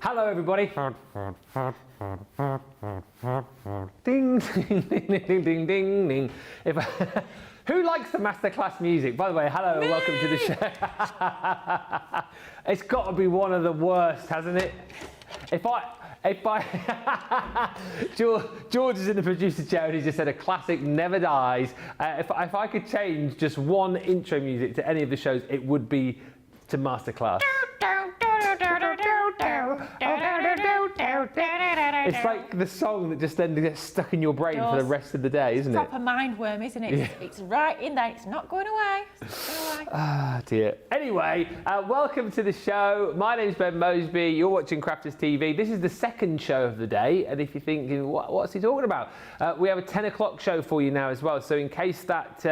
Hello everybody. Ding, ding, ding, ding, ding, ding, ding. Who likes the masterclass music? By the way, hello and welcome to the show. It's got to be one of the worst, hasn't it? George is in the producer chair and he just said a classic never dies. If I could change just one intro music to any of the shows, it would be to Masterclass. It's like the song that just then gets stuck in your brain for the rest of the day, isn't it? It's a proper mindworm, isn't it? Yeah. It's right in there. It's not going away. Ah, dear. Anyway, welcome to the show. My name's Ben Moseby. You're watching Crafters TV. This is the second show of the day. And if you're thinking, what's he talking about? We have a 10 o'clock show for you now as well. So in case that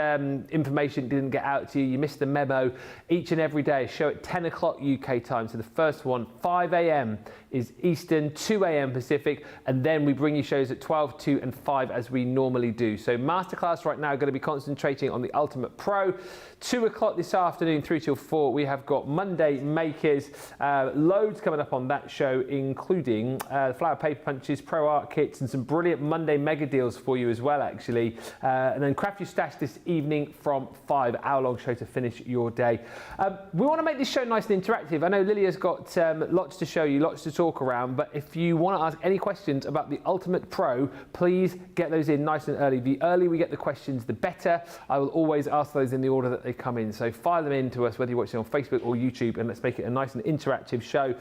information didn't get out to you, you missed the memo, each and every day, a show at 10 o'clock UK time. So the first one, 5 a.m. is Eastern, 2 a.m. Pacific, and then we bring you shows at 12, 2 and 5 as we normally do. So Masterclass right now going to be concentrating on the Ultimate Pro. 2 o'clock this afternoon, 3 till 4, we have got Monday Makers. Loads coming up on that show, including Flower Paper Punches, Pro Art Kits, and some brilliant Monday mega deals for you as well, actually. And then Craft Your Stash this evening from 5, hour-long show to finish your day. We want to make this show nice and interactive. I know Lilly has got lots to show you, lots to talk around, but if you want to ask any questions about the Ultimate Pro, please get those in nice and early. The earlier we get the questions, the better. I will always ask those in the order that they come in, so fire them in to us, whether you're watching on Facebook or YouTube, and let's make it a nice and interactive show.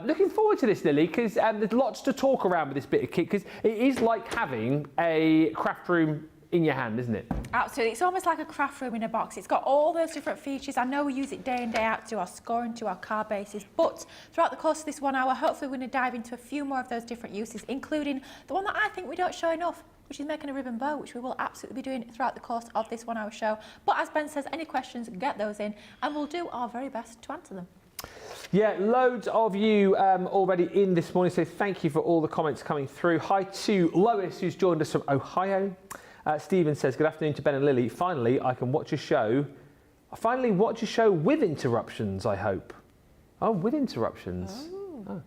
Looking forward to this, Lilly, because there's lots to talk around with this bit of kit, because it is like having a craft room in your hand, isn't it? Absolutely. It's almost like a craft room in a box. It's got all those different features. I know we use it day in, day out to our scoring, to our card bases, but throughout the course of this 1 hour, hopefully we're going to dive into a few more of those different uses, including the one that I think we don't show enough, which is making a ribbon bow, which we will absolutely be doing throughout the course of this 1 hour show. But as Ben says, any questions, get those in, and we'll do our very best to answer them. Yeah, loads of you already in this morning, so thank you for all the comments coming through. Hi to Lois, who's joined us from Ohio. Stephen says, good afternoon to Ben and Lily. Finally, I can watch a show. Finally watch a show with interruptions, I hope. Oh, with interruptions. Oh.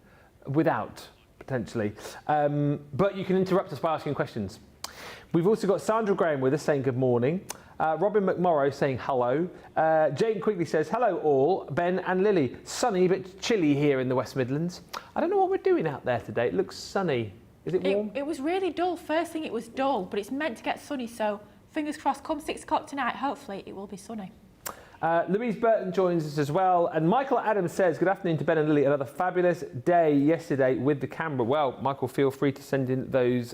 Without, potentially. But you can interrupt us by asking questions. We've also got Sandra Graham with us saying good morning. Robin McMorrow saying hello. Jane Quigley says, hello all, Ben and Lily. Sunny but chilly here in the West Midlands. I don't know what we're doing out there today. It looks sunny. Is it warm? It was really dull. First thing, it was dull, but it's meant to get sunny, so fingers crossed, come 6 o'clock tonight, hopefully it will be sunny. Louise Burton joins us as well, and Michael Adams says, good afternoon to Ben and Lily. Another fabulous day yesterday with the camera. Well, Michael, feel free to send in those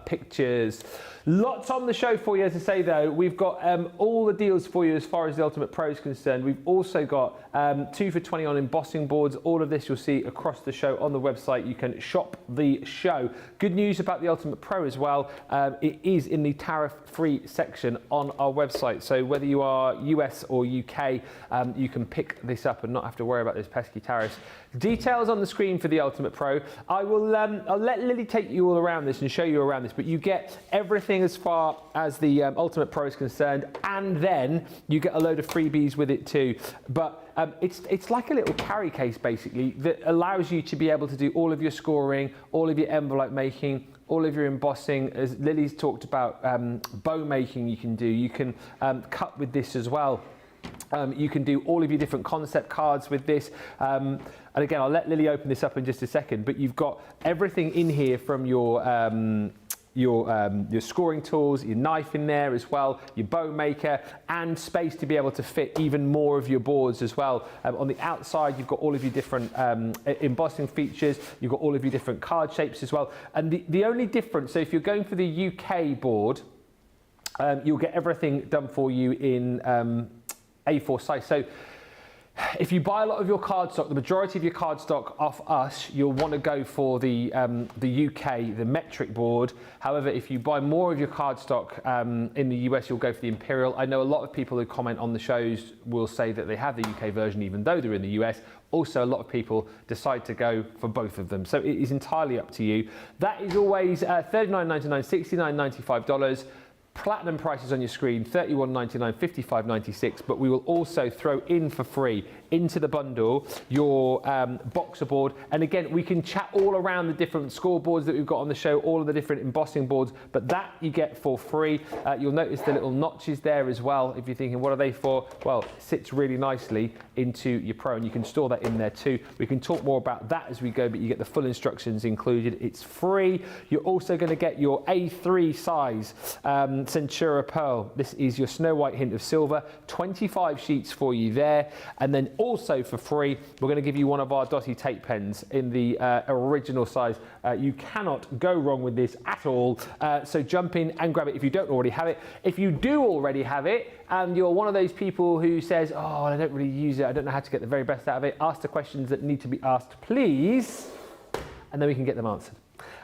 pictures. Lots on the show for you, as I say, though. We've got all the deals for you as far as the Ultimate Pro is concerned. We've also got 2 for 20 on embossing boards. All of this you'll see across the show on the website. You can shop the show. Good news about the Ultimate Pro as well. It is in the tariff-free section on our website. So whether you are US or UK, you can pick this up and not have to worry about those pesky tariffs. Details on the screen for the Ultimate Pro. I'll let Lily take you all around this and show you around this, but you get everything as far as the Ultimate Pro is concerned, and then you get a load of freebies with it too. But it's like a little carry case basically that allows you to be able to do all of your scoring, all of your envelope making, all of your embossing. As Lily's talked about, bow making you can do. You can cut with this as well. You can do all of your different concept cards with this. And again, I'll let Lily open this up in just a second, but you've got everything in here from your scoring tools, your knife in there as well, your bow maker, and space to be able to fit even more of your boards as well. On the outside, you've got all of your different embossing features. You've got all of your different card shapes as well. And the only difference, so if you're going for the UK board, you'll get everything done for you in A4 size. So if you buy a lot of your cardstock, the majority of your cardstock off us, you'll want to go for the UK, the metric board. However, if you buy more of your cardstock in the US, you'll go for the Imperial. I know a lot of people who comment on the shows will say that they have the UK version even though they're in the US. Also, a lot of people decide to go for both of them. So it is entirely up to you. That is always $39.99, $69.95. Platinum prices on your screen, $31.99, $55.96, but we will also throw in for free into the bundle your boxer board. And again, we can chat all around the different scoreboards that we've got on the show, all of the different embossing boards, but that you get for free. You'll notice the little notches there as well. If you're thinking, what are they for? Well, it sits really nicely into your Pro, and you can store that in there too. We can talk more about that as we go, but you get the full instructions included. It's free. You're also going to get your A3 size Centura Pearl. This is your Snow White hint of silver. 25 sheets for you there. And then also for free, we're going to give you one of our Dotty tape pens in the original size. You cannot go wrong with this at all. So jump in and grab it if you don't already have it. If you do already have it, and you're one of those people who says, oh, I don't really use it, I don't know how to get the very best out of it, ask the questions that need to be asked, please, and then we can get them answered.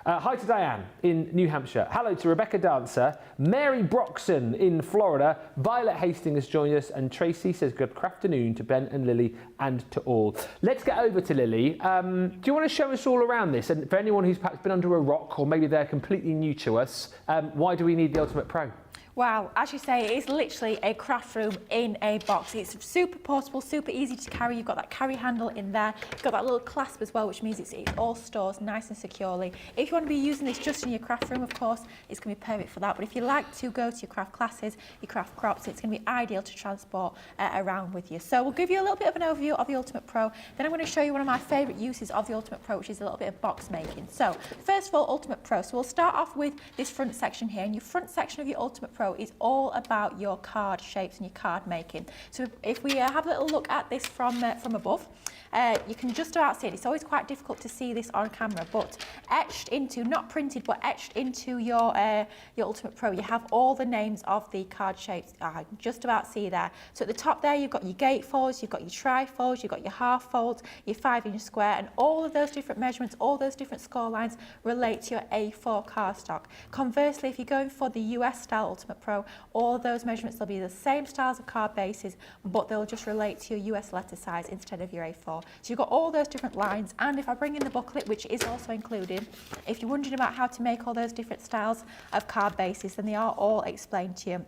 Hi to Diane in New Hampshire. Hello to Rebecca Dancer, Mary Broxson in Florida, Violet Hastings has joined us, and Tracy says good afternoon to Ben and Lily and to all. Let's get over to Lily. Do you want to show us all around this? And for anyone who's perhaps been under a rock or maybe they're completely new to us, why do we need the Ultimate Pro? Wow, as you say, it is literally a craft room in a box. It's super portable, super easy to carry. You've got that carry handle in there. You've got that little clasp as well, which means it's all stores nice and securely. If you want to be using this just in your craft room, of course, it's going to be perfect for that. But if you like to go to your craft classes, your craft crops, it's going to be ideal to transport around with you. So we'll give you a little bit of an overview of the Ultimate Pro. Then I'm going to show you one of my favourite uses of the Ultimate Pro, which is a little bit of box making. So first of all, Ultimate Pro. So we'll start off with this front section here. And your front section of your Ultimate Pro is all about your card shapes and your card making. So if we have a little look at this from above, you can just about see it. It's always quite difficult to see this on camera, but etched into, not printed, but etched into your Ultimate Pro, you have all the names of the card shapes. I can just about see there. So at the top there, you've got your gatefolds, you've got your trifolds, you've got your half folds, your 5-inch square, and all of those different measurements, all those different score lines relate to your A4 cardstock. Conversely, if you're going for the US style Ultimate Ultimate Pro, all those measurements will be the same styles of card bases, but they'll just relate to your US letter size instead of your A4. So you've got all those different lines, and if I bring in the booklet, which is also included, if you're wondering about how to make all those different styles of card bases, then they are all explained to you.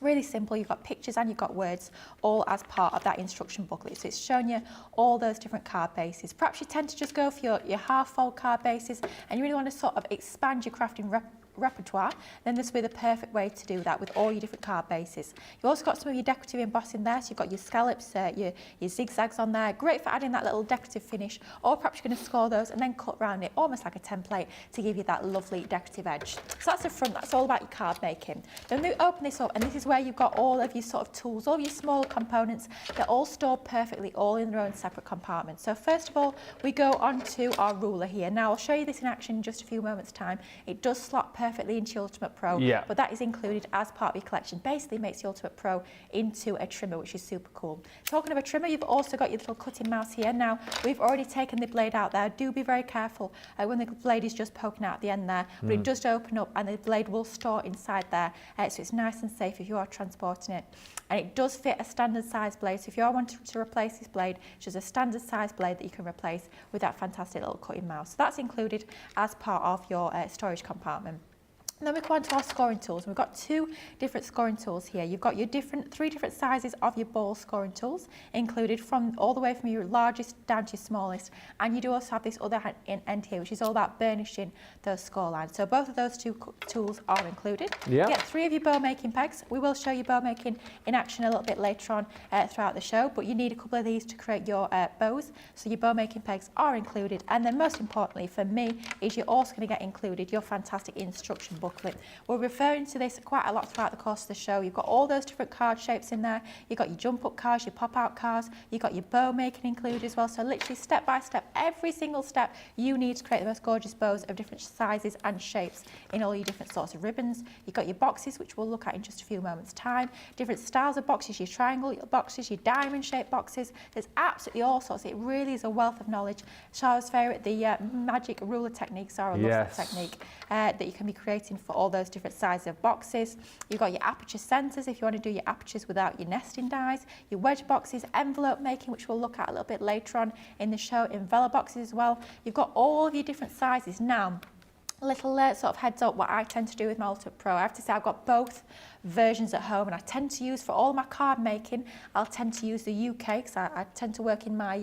Really simple. You've got pictures and you've got words all as part of that instruction booklet. So it's showing you all those different card bases. Perhaps you tend to just go for your half fold card bases and you really want to sort of expand your crafting repertoire, then this will be the perfect way to do that with all your different card bases. You've also got some of your decorative embossing there, so you've got your scallops, your zigzags on there, great for adding that little decorative finish, or perhaps you're going to score those and then cut around it almost like a template to give you that lovely decorative edge. So that's the front, that's all about your card making. Then we open this up, and this is where you've got all of your sort of tools, all your smaller components, they're all stored perfectly, all in their own separate compartments. So first of all, we go on to our ruler here. Now I'll show you this in action in just a few moments time. It does slot perfectly into your Ultimate Pro, but that is included as part of your collection. Basically makes the Ultimate Pro into a trimmer, which is super cool. Talking of a trimmer, you've also got your little cutting mouse here. Now we've already taken the blade out there. Do be very careful when the blade is just poking out at the end there, but it does open up and the blade will store inside there, so it's nice and safe if you are transporting it. And it does fit a standard size blade, so if you are wanting to replace this blade, it's just a standard size blade that you can replace with that fantastic little cutting mouse. So that's included as part of your storage compartment. And then we go on to our scoring tools. We've got two different scoring tools here. You've got your three different sizes of your ball scoring tools included, from all the way from your largest down to your smallest. And you do also have this other end here, which is all about burnishing those score lines. So both of those two tools are included. You get 3 of your bow making pegs. We will show you bow making in action a little bit later on throughout the show, but you need a couple of these to create your bows. So your bow making pegs are included. And then most importantly for me is you're also going to get included your fantastic instruction booklet. We're referring to this quite a lot throughout the course of the show. You've got all those different card shapes in there. You've got your jump up cards, your pop out cards. You've got your bow making included as well. So literally step by step, every single step you need to create the most gorgeous bows of different sizes and shapes in all your different sorts of ribbons. You've got your boxes, which we'll look at in just a few moments time. Different styles of boxes, your triangle boxes, your diamond shaped boxes. There's absolutely all sorts. It really is a wealth of knowledge. Charlotte's favourite, the magic ruler technique, Sarah loves that technique, that you can be creating for all those different sizes of boxes. You've got your aperture centres if you want to do your apertures without your nesting dies, your wedge boxes, envelope making, which we'll look at a little bit later on in the show, enveloboxes as well. You've got all of your different sizes. Now, a little sort of heads up what I tend to do with my Ultimate Pro. I have to say I've got both versions at home, and I tend to use, for all my card making, I'll tend to use the UK, because I tend to work in my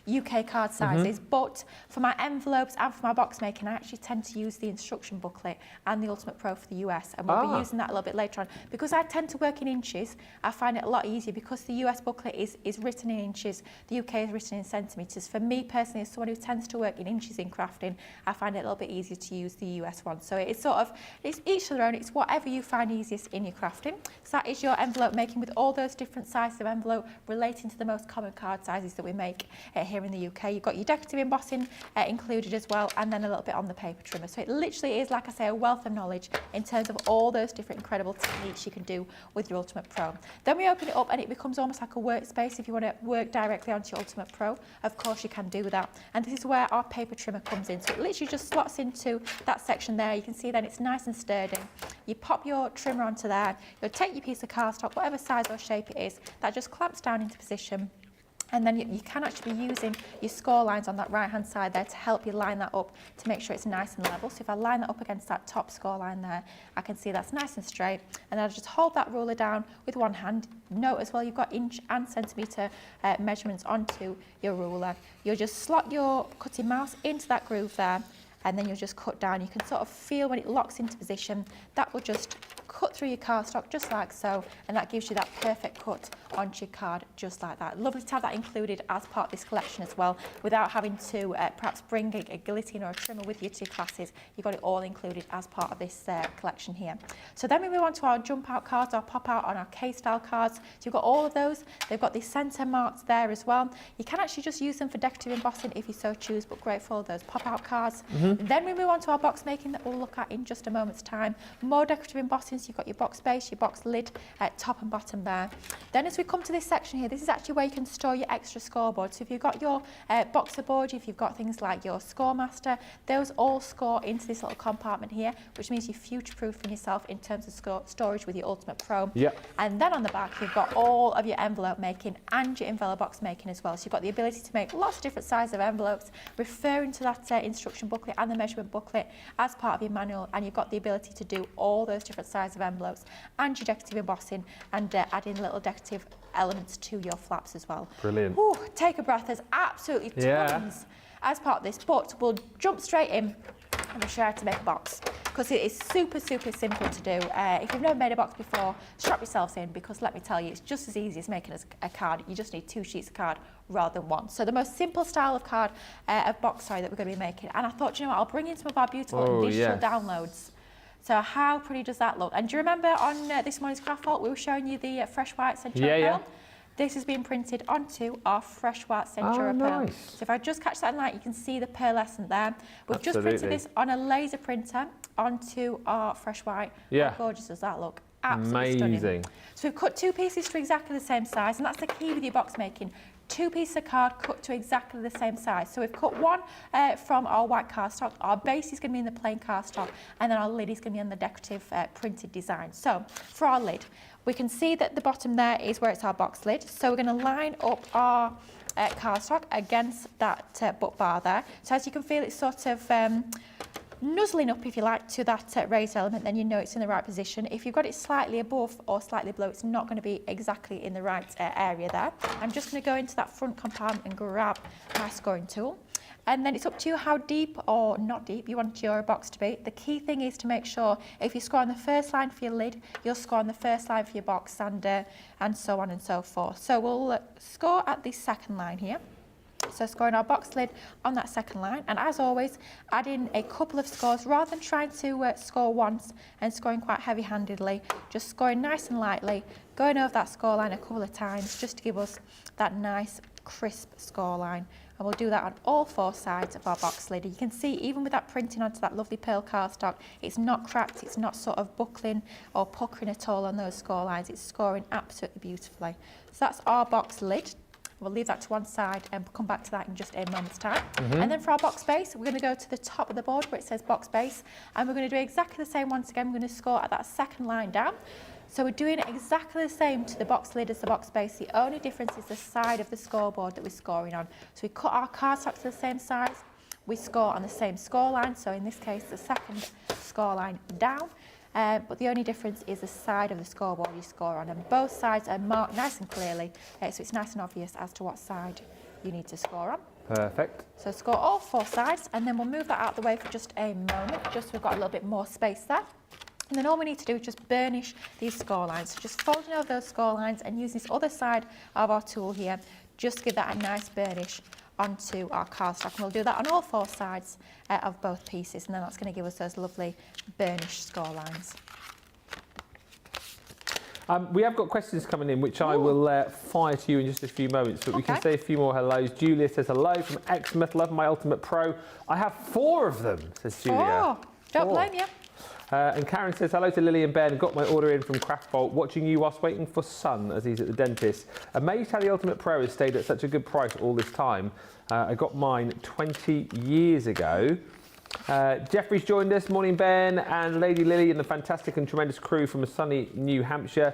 UK card sizes, but for my envelopes and for my box making, I actually tend to use the instruction booklet and the Ultimate Pro for the US, and we'll be using that a little bit later on. Because I tend to work in inches, I find it a lot easier because the US booklet is written in inches, the UK is written in centimetres. For me personally, as someone who tends to work in inches in crafting, I find it a little bit easier to use the US one. So it's sort of, it's each to their own, it's whatever you find easiest in your crafting. So that is your envelope making with all those different sizes of envelope relating to the most common card sizes that we make here in the UK. You've got your decorative embossing included as well, and then a little bit on the paper trimmer. So it literally is, like I say, a wealth of knowledge in terms of all those different incredible techniques you can do with your Ultimate Pro. Then we open it up and it becomes almost like a workspace. If you want to work directly onto your Ultimate Pro, of course you can do that. And this is where our paper trimmer comes in. So it literally just slots into that section there. You can see then it's nice and sturdy. You pop your trimmer onto there, you'll take your piece of cardstock, whatever size or shape it is, that just clamps down into position. And then you can actually be using your score lines on that right hand side there to help you line that up to make sure it's nice and level. So if I line that up against that top score line there, I can see that's nice and straight. And then I'll just hold that ruler down with one hand. Note as well, you've got inch and centimetre measurements onto your ruler. You'll just slot your cutting mouse into that groove there, and then you'll just cut down. You can sort of feel when it locks into position, that will just cut through your cardstock just like so, and that gives you that perfect cut onto your card just like that. Lovely to have that included as part of this collection as well, without having to perhaps bring a guillotine or a trimmer with you to your classes. You've got it all included as part of this collection here. So then we move on to our jump out cards, our pop out on our K-style cards. So you've got all of those. They've got the centre marks there as well. You can actually just use them for decorative embossing if you so choose, but great for those pop out cards. Then we move on to our box making that we'll look at in just a moment's time. More decorative embossing So you've got your box base, your box lid, top and bottom there. Then as we come to this section here, this is actually where you can store your extra scoreboard. So if you've got your boxer board, if you've got things like your Scoremaster, those all score into this little compartment here, which means you're future-proofing yourself in terms of storage with your Ultimate Pro. Yep. And then on the back, you've got all of your envelope making and your envelobox making as well. So you've got the ability to make lots of different sizes of envelopes, referring to that instruction booklet and the measurement booklet as part of your manual, and you've got the ability to do all those different sizes of envelopes and your decorative embossing and adding little decorative elements to your flaps as well. Brilliant. Ooh, take a breath, there's absolutely tons as part of this, but we'll jump straight in and we'll show you how to make a box, because it is super simple to do. If you've never made a box before, strap yourselves in, because let me tell you, it's just as easy as making a card. You just need 2 sheets of card rather than 1. So the most simple style of card, of box, sorry, that we're going to be making. And I thought, you know what, I'll bring in some of our beautiful digital downloads. So how pretty does that look? And do you remember on this morning's craft vault, we were showing you the fresh white Centura Pearl? This has been printed onto our fresh white Centura Pearl. Nice. So if I just catch that in light, you can see the pearlescent there. We've just printed this on a laser printer onto our fresh white. How gorgeous does that look? Absolutely stunning. So we've cut 2 pieces to exactly the same size, and that's the key with your box making. 2 pieces of card cut to exactly the same size. So we've cut one from our white cardstock. Our base is going to be in the plain cardstock, and then our lid is going to be on the decorative printed design. So for our lid, we can see that the bottom there is where it's our box lid. So we're going to line up our cardstock against that book bar there. So as you can feel, it's sort of nuzzling up, if you like, to that raised element, then you know it's in the right position. If you've got it slightly above or slightly below, it's not going to be exactly in the right area there. I'm just going to go into that front compartment and grab my scoring tool. And then it's up to you how deep or not deep you want your box to be. The key thing is to make sure if you score on the first line for your lid, you'll score on the first line for your box, and so on and so forth. So we'll score at the second line here. So scoring our box lid on that second line, and as always, add in a couple of scores rather than trying to score once and scoring quite heavy-handedly. Just scoring nice and lightly, going over that score line a couple of times just to give us that nice crisp score line. And we'll do that on all 4 sides of our box lid. You can see, even with that printing onto that lovely pearl cardstock, it's not cracked, it's not sort of buckling or puckering at all on those score lines. It's scoring absolutely beautifully. So that's our box lid. We'll leave that to one side and come back to that in just a moment's time. And then for our box base, we're going to go to the top of the board where it says box base, and we're going to do exactly the same once again. We're going to score at that second line down. So we're doing exactly the same to the box lid as the box base. The only difference is the side of the scoreboard that we're scoring on. So we cut our cardstock to the same size. We score on the same score line. So in this case, the second score line down. But the only difference is the side of the scoreboard you score on, and both sides are marked nice and clearly, so it's nice and obvious as to what side you need to score on. Perfect. So score all 4 sides, and then we'll move that out of the way for just a moment, just so we've got a little bit more space there. And then all we need to do is just burnish these score lines. So just folding over those score lines and use this other side of our tool here, just to give that a nice burnish onto our cardstock. And we'll do that on all 4 sides of both pieces, and then that's going to give us those lovely burnished score lines. We have got questions coming in, which I will fire to you in just a few moments, but we can say a few more hellos. Julia says hello from Exmouth, love my Ultimate Pro. I have 4 of them, says Julia. 4. Don't blame you. And Karen says, hello to Lilly and Ben. Got my order in from Craft Vault, watching you whilst waiting for Son as he's at the dentist. Amazed how the Ultimate Pro has stayed at such a good price all this time. I got mine 20 years ago. Jeffrey's joined us, morning Ben, and Lady Lilly and the fantastic and tremendous crew from sunny New Hampshire.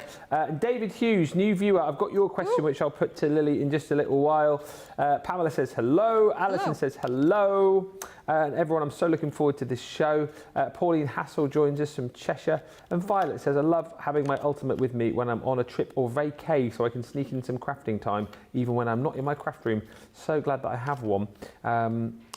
David Hughes, new viewer, I've got your question which I'll put to Lilly in just a little while. Pamela says hello, Alison says hello, and everyone, I'm so looking forward to this show. Pauline Hassel joins us from Cheshire, and Violet says I love having my Ultimate with me when I'm on a trip or vacay, so I can sneak in some crafting time even when I'm not in my craft room. So glad that I have one.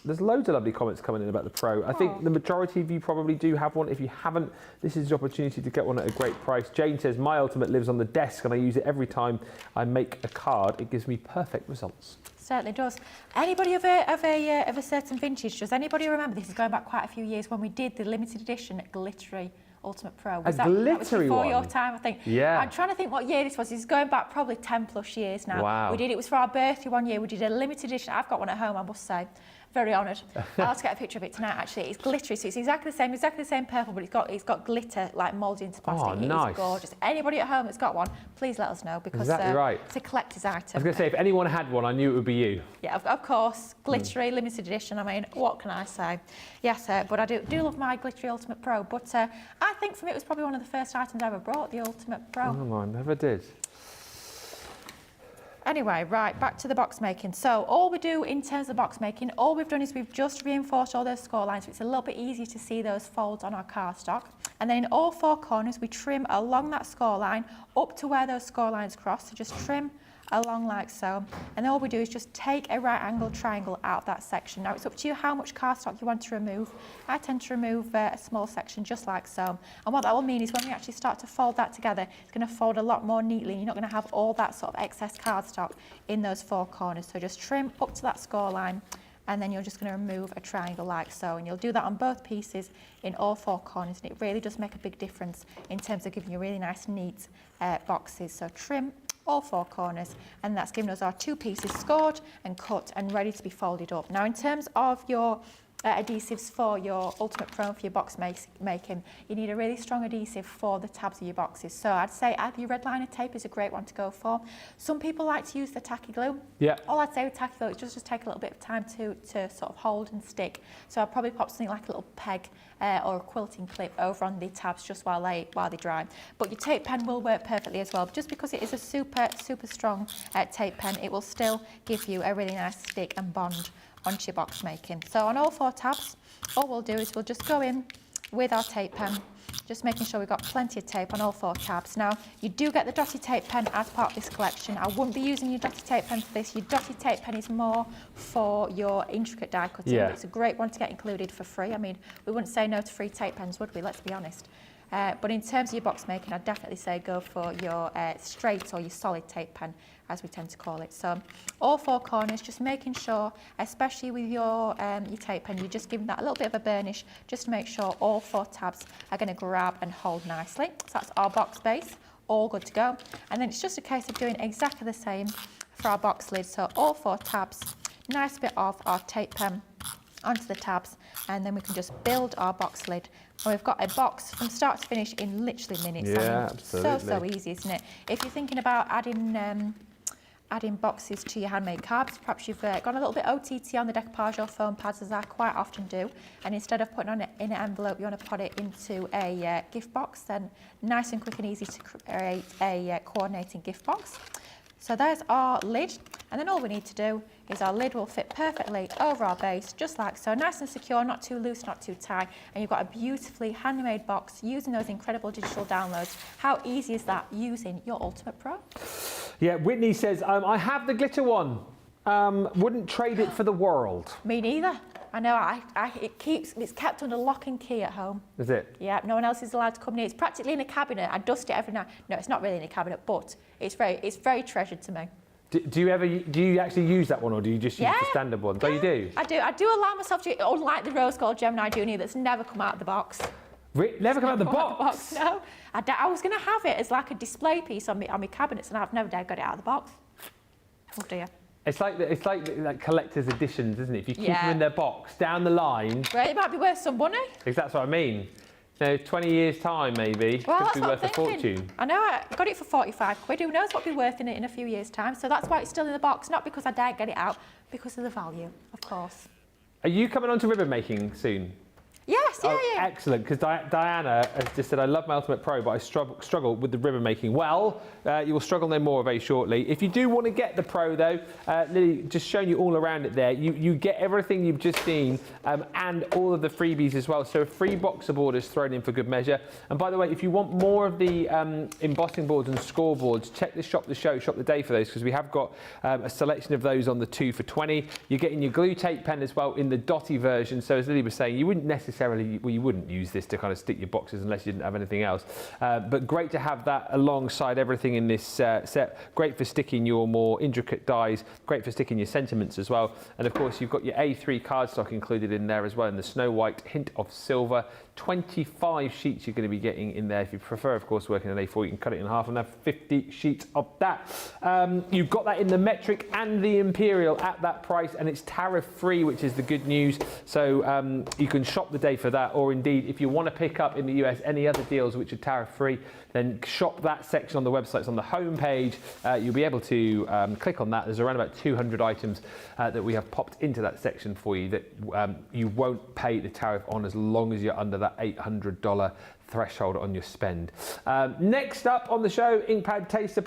There's loads of lovely comments coming in about the Pro. I think the majority of you probably do have one. If you haven't, this is the opportunity to get one at a great price. Jane says, my Ultimate lives on the desk and I use it every time I make a card. It gives me perfect results. Certainly does. Anybody of a certain vintage, does anybody remember, this is going back quite a few years, when we did the limited edition glittery Ultimate Pro? Was that was before your time, I think? Yeah. I'm trying to think what year this was. It's going back probably 10 plus years now. Wow. We did, it was for our birthday one year. We did a limited edition. I've got one at home, I must say. Very honoured. I'll have to get a picture of it tonight, actually. It's glittery, so it's exactly the same purple, but it's got glitter, like moulded into plastic. Oh, nice. It's gorgeous. Anybody at home that's got one, please let us know, because Exactly right. it's a collector's item. I was going to say, if anyone had one, I knew it would be you. Yeah, of course. Glittery, limited edition. I mean, what can I say? Yes, but I do love my glittery Ultimate Pro. But I think for me, it was probably one of the first items I ever brought, the Ultimate Pro. Oh, I never did. Anyway, right, back to the box making. So all we do in terms of box making, all we've done is we've just reinforced all those score lines, so it's a little bit easier to see those folds on our cardstock. And then in all four corners, we trim along that score line up to where those score lines cross. So just trim along like so. And then all we do is just take a right angle triangle out that section. Now it's up to you how much cardstock you want to remove. I tend to remove a small section just like so. And what that will mean is when we actually start to fold that together, it's going to fold a lot more neatly. You're not going to have all that sort of excess cardstock in those four corners. So just trim up to that score line, and then you're just going to remove a triangle like so. And you'll do that on both pieces in all four corners, and it really does make a big difference in terms of giving you really nice, neat boxes. So trim all four corners, and that's given us our two pieces scored and cut and ready to be folded up. Now in terms of your adhesives for your Ultimate Pro for your box making, you need a really strong adhesive for the tabs of your boxes. So I'd say either your red liner tape is a great one to go for. Some people like to use the tacky glue. Yeah. All I'd say with tacky glue is just take a little bit of time to sort of hold and stick. So I'd probably pop something like a little peg or a quilting clip over on the tabs just while they dry. But your tape pen will work perfectly as well. Just because it is a super strong tape pen, it will still give you a really nice stick and bond onto your box making. So on all four tabs, all we'll do is we'll just go in with our tape pen, just making sure we've got plenty of tape on all four tabs. Now, you do get the dotted tape pen as part of this collection. I wouldn't be using your dotted tape pen for this. Your dotted tape pen is more for your intricate die cutting. Yeah. But it's a great one to get included for free. I mean, we wouldn't say no to free tape pens, would we? Let's be honest. But in terms of your box making, I'd definitely say go for your straight or your solid tape pen, as we tend to call it. So all four corners, just making sure, especially with your tape pen, you're just giving that a little bit of a burnish, just to make sure all four tabs are going to grab and hold nicely. So that's our box base, all good to go. And then it's just a case of doing exactly the same for our box lid. So all four tabs, nice bit of our tape pen onto the tabs, and then we can just build our box lid. And we've got a box from start to finish in literally minutes. Yeah, I mean, absolutely. so easy, isn't it? If you're thinking about adding boxes to your handmade cards, perhaps you've gone a little bit OTT on the decoupage or foam pads, as I quite often do, and instead of putting it in an envelope, you want to put it into a gift box, then nice and quick and easy to create a coordinating gift box. So there's our lid, and then all we need to do is our lid will fit perfectly over our base, just like so, nice and secure, not too loose, not too tight, and you've got a beautifully handmade box using those incredible digital downloads. How easy is that using your Ultimate Pro? Yeah, Whitney says, I have the glitter one. Wouldn't trade it for the world. Me neither. I know, it's kept under lock and key at home. Is it? Yeah, no one else is allowed to come near. It's practically in a cabinet. I dust it every night. No, it's not really in a cabinet, but it's very treasured to me. Do you actually use that one, or do you just use the standard one? Yeah, Oh, you do? I do allow myself to, unlike the rose gold Gemini Junior that's never come out of the box. Never come out of the box? No, I was going to have it as like a display piece on my cabinets, and I've never got it out of the box. Oh dear. It's like collector's editions, isn't it? If you keep them in their box down the line. Well, it might be worth some money. Because that's what I mean. You know, 20 years' time, maybe, Well, could be worth a fortune. I know, I got it for 45 quid. Who knows what it'll be worth in a few years' time. So that's why it's still in the box, not because I daren't get it out, because of the value, of course. Are you coming on to ribbon making soon? Yes, yeah. Excellent, because Diana has just said, I love my Ultimate Pro, but I struggle with the ribbon making. Well, you will struggle no more very shortly. If you do want to get the Pro, though, Lily just showing you all around it there. You get everything you've just seen and all of the freebies as well. So a free box of orders thrown in for good measure. And by the way, if you want more of the embossing boards and scoreboards, check the Shop the Day for those, because we have got a selection of those on the 2 for 20. You're getting your glue tape pen as well in the dotty version. So as Lily was saying, you wouldn't necessarily necessarily, well, you wouldn't use this to kind of stick your boxes unless you didn't have anything else. But great to have that alongside everything in this set. Great for sticking your more intricate dies, great for sticking your sentiments as well. And of course, you've got your A3 cardstock included in there as well, in the Snow White hint of silver. 25 sheets you're going to be getting in there. If you prefer, of course, working on A4, you can cut it in half and have 50 sheets of that. You've got that in the metric and the imperial at that price, and it's tariff free, which is the good news. So you can shop the day for that, or indeed, if you want to pick up in the US any other deals which are tariff free, then shop that section on the website. It's on the home page. You'll be able to click on that. There's around about 200 items that we have popped into that section for you that you won't pay the tariff on as long as you're under that $800 threshold on your spend. Next up on the show, Inkpad Taster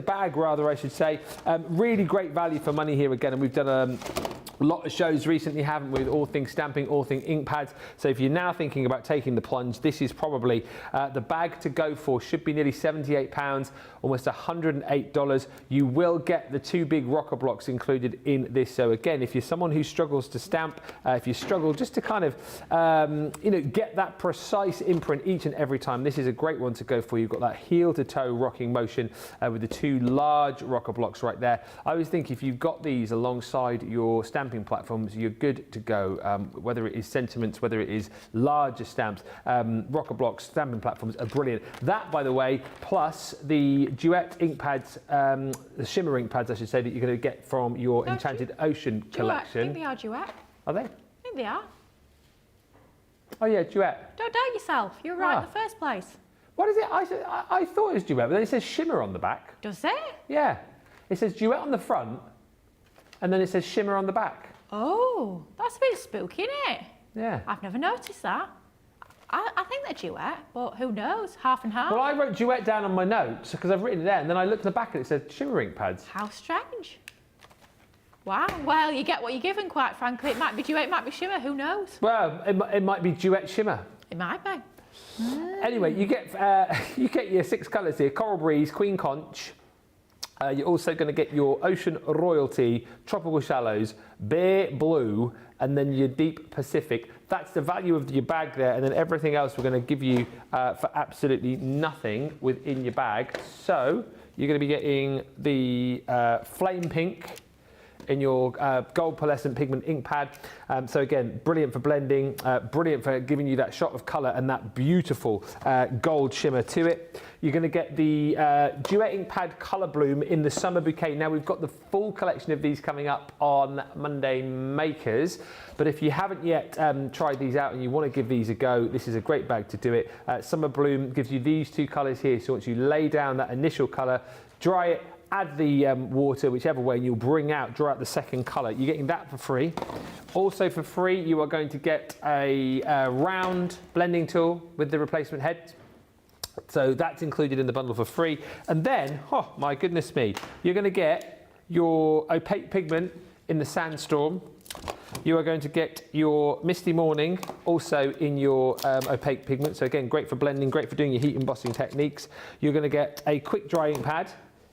Bag, I should say. Really great value for money here again, and we've done a lot of shows recently, haven't we, with all things stamping, all things ink pads. So if you're now thinking about taking the plunge, this is probably the bag to go for. Should be nearly £78, almost $108. You will get the 2 big rocker blocks included in this. So again, if you're someone who struggles to stamp, if you struggle just to kind of get that precise imprint each and every time, this is a great one to go for. You've got that heel to toe rocking motion with the 2 large rocker blocks right there. I always think if you've got these alongside your stamping platforms, you're good to go. Whether it is sentiments, whether it is larger stamps, rocker blocks, stamping platforms are brilliant. That, by the way, plus the Duet ink pads, the shimmer ink pads, I should say, that you're going to get from your Enchanted Ocean collection. I think they are Duet. Are they? I think they are. Oh yeah, Duet. Don't doubt yourself. You're right in the first place. What is it? I thought it was Duet, but then it says shimmer on the back. Does it? Yeah. It says Duet on the front, and then it says shimmer on the back. Oh, that's a bit spooky, isn't it? Yeah. I've never noticed that. I think they're Duet, but who knows? Half and half. Well, I wrote Duet down on my notes because I've written it there, and then I looked at the back and it said shimmer ink pads. How strange. Wow. Well, you get what you're given, quite frankly. It might be Duet, it might be shimmer. Who knows? Well, it might be Duet shimmer. It might be. Anyway, you get your 6 colours here: Coral Breeze, Queen Conch. You're also going to get your Ocean Royalty, Tropical Shallows, Bare Blue, and then your Deep Pacific. That's the value of your bag there, and then everything else we're going to give you for absolutely nothing within your bag. So you're going to be getting the Flame Pink in your gold pearlescent pigment ink pad. So again, brilliant for blending, brilliant for giving you that shot of colour and that beautiful gold shimmer to it. You're going to get the Duet ink pad Colour Bloom in the Summer Bouquet. Now we've got the full collection of these coming up on Monday Makers, but if you haven't yet tried these out and you want to give these a go, this is a great bag to do it. Summer Bloom gives you these 2 colours here, so once you lay down that initial colour, dry it, add the water, whichever way, and you'll draw out the second colour. You're getting that for free. Also for free, you are going to get a round blending tool with the replacement head. So that's included in the bundle for free. And then, oh my goodness me, you're going to get your opaque pigment in the Sandstorm. You are going to get your Misty Morning also in your opaque pigment. So again, great for blending, great for doing your heat embossing techniques. You're going to get a quick dry ink pad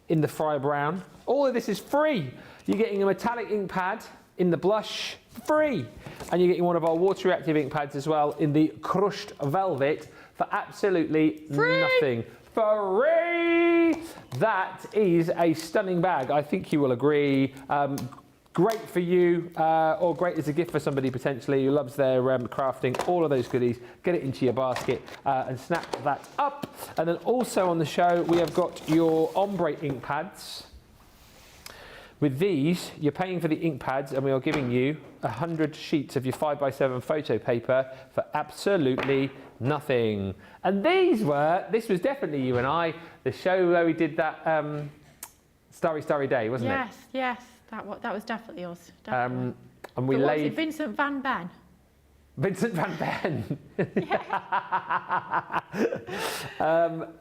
in the Fire Brown. All of this is free. You're getting a metallic ink pad in the Blush, free. And you're getting one of our water reactive ink pads as well in the Crushed Velvet for absolutely nothing. Free! That is a stunning bag. I think you will agree. Great for you, or great as a gift for somebody potentially who loves their crafting, all of those goodies. Get it into your basket and snap that up. And then also on the show, we have got your ombre ink pads. With these, you're paying for the ink pads, and we are giving you 100 sheets of your 5x7 photo paper for absolutely nothing. And this was definitely you and I, the show where we did that Starry Starry Day, wasn't it? Yes. That was definitely us. Definitely. And we but laid... Was it Vincent Van Ben? Vincent Van Ben. Yeah.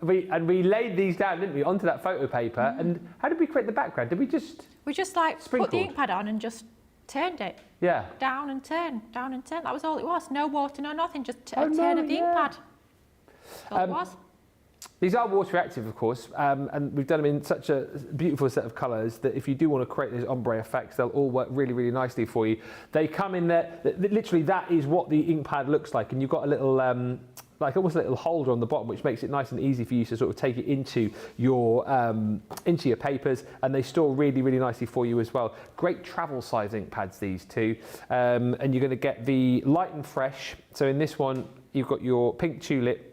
We laid these down, didn't we, onto that photo paper. And how did we create the background? Did we just... We just like sprinkled? Put the ink pad on and just turned it. Yeah. Down and turn, down and turn. That was all it was. No water, no nothing. Just a turn of the ink pad. That's all it was. These are water reactive, of course, and we've done them in such a beautiful set of colours that if you do want to create those ombre effects, they'll all work really, really nicely for you. They come in there, literally that is what the ink pad looks like, and you've got a little, like almost a little holder on the bottom, which makes it nice and easy for you to sort of take it into your papers, and they store really, really nicely for you as well. Great travel size ink pads, these two, and you're going to get the light and fresh. So in this one, you've got your pink tulip.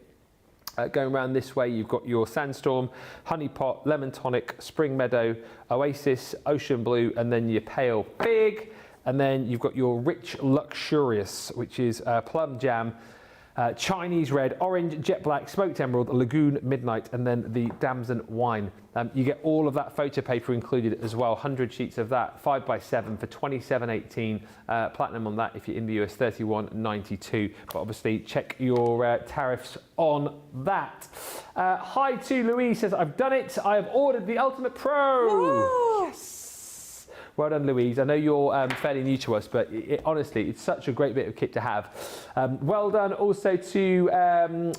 Going around this way, you've got your Sandstorm, Honey Pot, Lemon Tonic, Spring Meadow, Oasis, Ocean Blue, and then your Pale Fig. And then you've got your Rich Luxurious, which is Plum Jam, Chinese Red, Orange, Jet Black, Smoked Emerald, Lagoon Midnight, and then the Damson Wine. You get all of that photo paper included as well, 100 sheets of that, 5x7 for $27.18, platinum on that if you're in the US, $31.92, but obviously check your tariffs on that. Hi to Louise, says, I've done it, I have ordered the Ultimate Pro. Woo! Yes. Well done, Louise. I know you're fairly new to us, but honestly, it's such a great bit of kit to have. Well done also to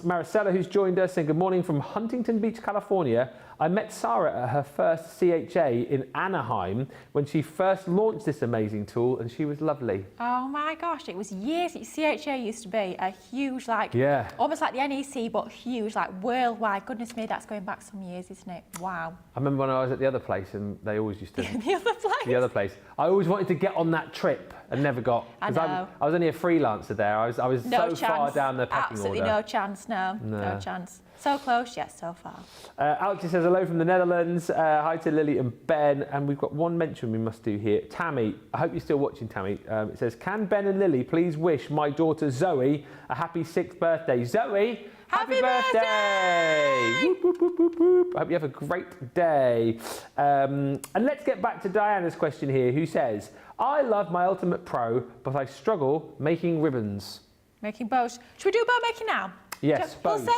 Maricela, who's joined us, saying good morning from Huntington Beach, California. I met Sarah at her first CHA in Anaheim when she first launched this amazing tool, and she was lovely. Oh my gosh, it was years. CHA used to be a huge, like, almost like the NEC, but huge, like worldwide. Goodness me, that's going back some years, isn't it? Wow. I remember when I was at the other place, and they always used to... The other place? The other place. I always wanted to get on that trip and never got. I know. I was only a freelancer there. I was no so chance. far down the pecking Absolutely order. no chance, no chance. So close, yes, so far. Alex says hello from the Netherlands. Hi to Lily and Ben. And we've got one mention we must do here. Tammy, I hope you're still watching, Tammy. It says, can Ben and Lily please wish my daughter Zoe a happy 6th birthday? Zoe, happy birthday! Whoop, whoop, whoop, whoop, whoop. I hope you have a great day. And let's get back to Diana's question here, who says, I love my Ultimate Pro, but I struggle making ribbons. Making bows. Should we do bow making now? Yes, bows.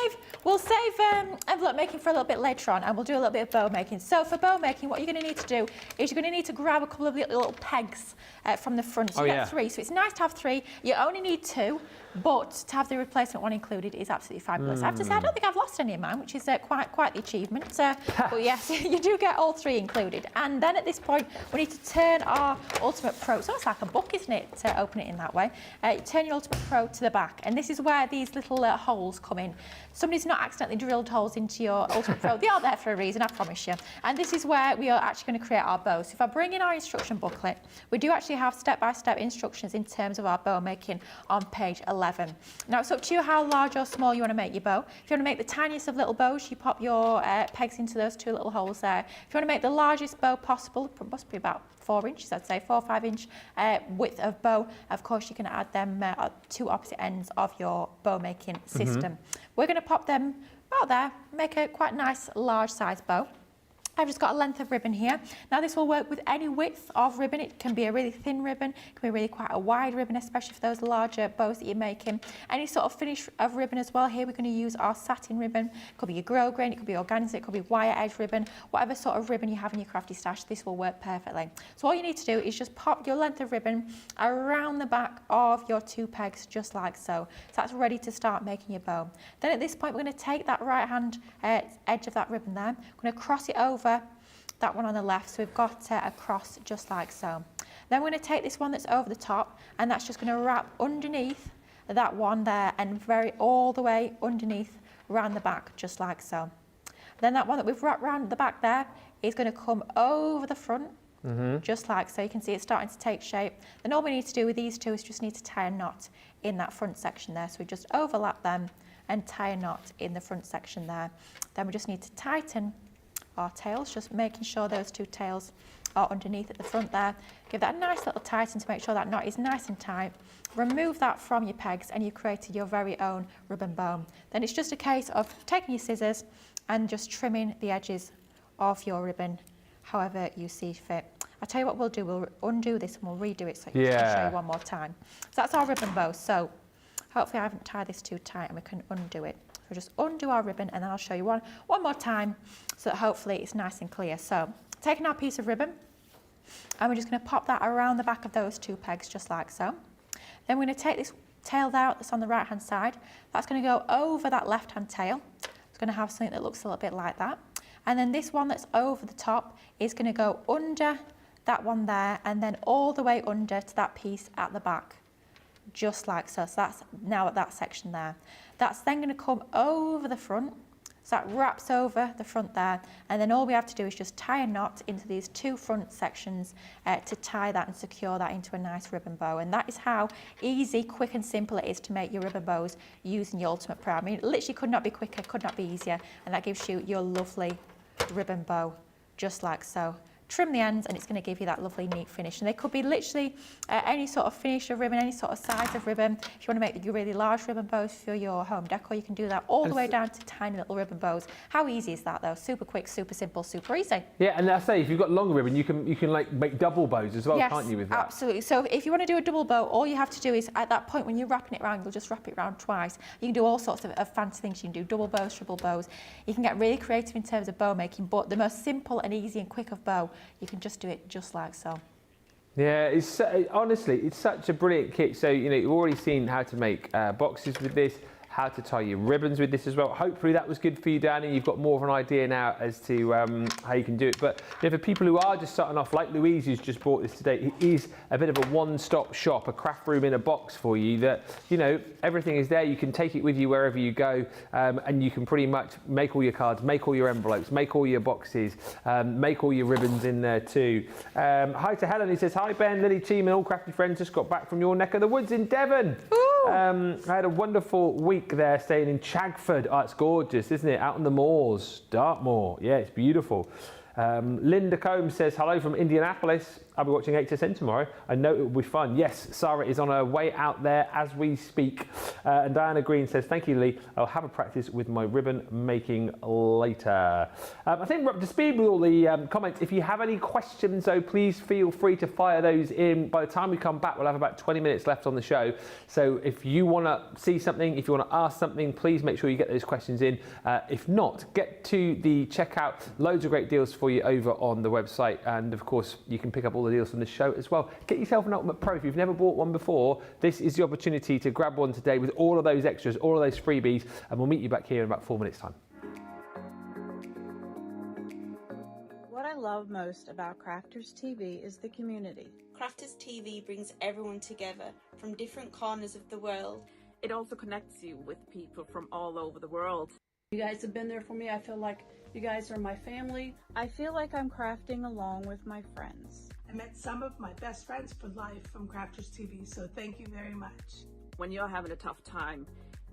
We'll save envelope making for a little bit later on, and we'll do a little bit of bow making. So for bow making, what you're going to need to do is you're going to need to grab a couple of little pegs from the front. So you get 3. So it's nice to have 3. You only need 2, but to have the replacement one included is absolutely fabulous. I have to say, I don't think I've lost any of mine, which is quite the achievement. But yes, you do get all 3 included. And then at this point, we need to turn our Ultimate Pro. So it's like a book, isn't it, to open it in that way. Turn your Ultimate Pro to the back, and this is where these little holes come in. Somebody's not accidentally drilled holes into your Ultimate Pro. They are there for a reason, I promise you. And this is where we are actually going to create our bow. So if I bring in our instruction booklet, we do actually have step-by-step instructions in terms of our bow making on page 11. Now it's up to you how large or small you want to make your bow. If you want to make the tiniest of little bows, you pop your pegs into those 2 little holes there. If you want to make the largest bow possible, it must be about 4 inches, I'd say, 4 or 5 inch width of bow. Of course, you can add them at 2 opposite ends of your bow making system. We're going to pop them about there, make a quite nice large size bow. I've just got a length of ribbon here. Now this will work with any width of ribbon. It can be a really thin ribbon, it can be really quite a wide ribbon, especially for those larger bows that you're making. Any sort of finish of ribbon as well. Here we're going to use our satin ribbon. It could be your grosgrain, it could be organza, it could be wire edge ribbon. Whatever sort of ribbon you have in your crafty stash, this will work perfectly. So all you need to do is just pop your length of ribbon around the back of your 2 pegs, just like so. So that's ready to start making your bow. Then at this point, we're going to take that right hand edge of that ribbon there. We're going to cross it over that one on the left, so we've got a cross just like so. Then we're going to take this one that's over the top, and that's just going to wrap underneath that one there and all the way underneath around the back, just like so. Then that one that we've wrapped around the back there is going to come over the front, just like so. You can see it's starting to take shape. Then all we need to do with these 2 is just need to tie a knot in that front section there. So we just overlap them and tie a knot in the front section there. Then we just need to tighten our tails, just making sure those 2 tails are underneath at the front there. Give that a nice little tighten to make sure that knot is nice and tight. Remove that from your pegs and you've created your very own ribbon bow. Then it's just a case of taking your scissors and just trimming the edges of your ribbon however you see fit. I'll tell you what we'll do, we'll undo this and we'll redo it so I can show you one more time. So that's our ribbon bow. So hopefully I haven't tied this too tight and we can undo it. So just undo our ribbon and then I'll show you one more time so that hopefully it's nice and clear. So taking our piece of ribbon and we're just going to pop that around the back of those 2 pegs just like so. Then we're going to take this tail out that's on the right hand side. That's going to go over that left hand tail. It's going to have something that looks a little bit like that. And then this one that's over the top is going to go under that one there and then all the way under to that piece at the back, just like so. So that's now at that section there. That's then going to come over the front. So that wraps over the front there, and then all we have to do is just tie a knot into these two front sections to tie that and secure that into a nice ribbon bow. And that is how easy, quick and simple it is to make your ribbon bows using the Ultimate Pro. I mean, it literally could not be quicker, could not be easier, and that gives you your lovely ribbon bow, just like so. Trim the ends and it's going to give you that lovely neat finish. And they could be literally any sort of finish of ribbon, any sort of size of ribbon. If you want to make your really large ribbon bows for your home decor, you can do that all the way down to tiny little ribbon bows. How easy is that though? Super quick, super simple, super easy. Yeah, and I say if you've got longer ribbon, you can like make double bows as well, yes, can't you? With that? Absolutely. So if you want to do a double bow, all you have to do is at that point when you're wrapping it around, you'll just wrap it around twice. You can do all sorts of fancy things. You can do double bows, triple bows. You can get really creative in terms of bow making, but the most simple and easy and quick of bow, you can just do it just like so. Yeah, honestly, it's such a brilliant kit. So, you know, you've already seen how to make boxes with this, how to tie your ribbons with this as well. Hopefully that was good for you, Danny. You've got more of an idea now as to how you can do it. But you know, for people who are just starting off, like Louise, who's just bought this today, it is a bit of a one-stop shop, a craft room in a box for you that, you know, everything is there. You can take it with you wherever you go, and you can pretty much make all your cards, make all your envelopes, make all your boxes, make all your ribbons in there too. Hi to Helen, he says, hi Ben, Lilly team and all crafty friends, just got back from your neck of the woods in Devon. I had a wonderful week there staying in Chagford. Oh, it's gorgeous, isn't it? Out on the moors, Dartmoor. Yeah, it's beautiful. Linda Combs says, hello from Indianapolis. I'll be watching HSN tomorrow. I know it will be fun. Yes, Sarah is on her way out there as we speak. And Diana Green says, thank you, Lilly. I'll have a practice with my ribbon making later. I think we're up to speed with all the comments. If you have any questions, though, please feel free to fire those in. By the time we come back, we'll have about 20 minutes left on the show. So if you want to see something, if you want to ask something, please make sure you get those questions in. If not, get to the checkout. Loads of great deals for you over on the website. And of course, you can pick up all the deals from the show as well. Get yourself an Ultimate Pro. If you've never bought one before, this is the opportunity to grab one today with all of those extras, all of those freebies, and we'll meet you back here in about 4 minutes time. What I love most about Crafters TV is the community. Crafters TV brings everyone together from different corners of the world. It also connects you with people from all over the world. You guys have been there for me. I feel like you guys are my family. I feel like I'm crafting along with my friends. I met some of my best friends for life from Crafters TV, so thank you very much. When you're having a tough time,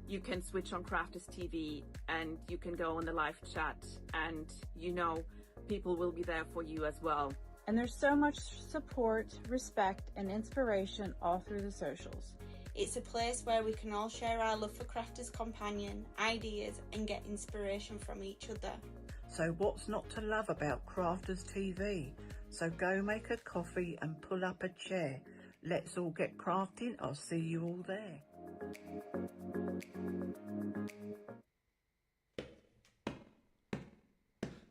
you can switch on Crafters TV and you can go on the live chat and you know people will be there for you as well. And there's so much support, respect, and inspiration all through the socials. It's a place where we can all share our love for Crafters Companion, ideas, and get inspiration from each other. So what's not to love about Crafters TV? So go make a coffee and pull up a chair. Let's all get crafting. I'll see you all there.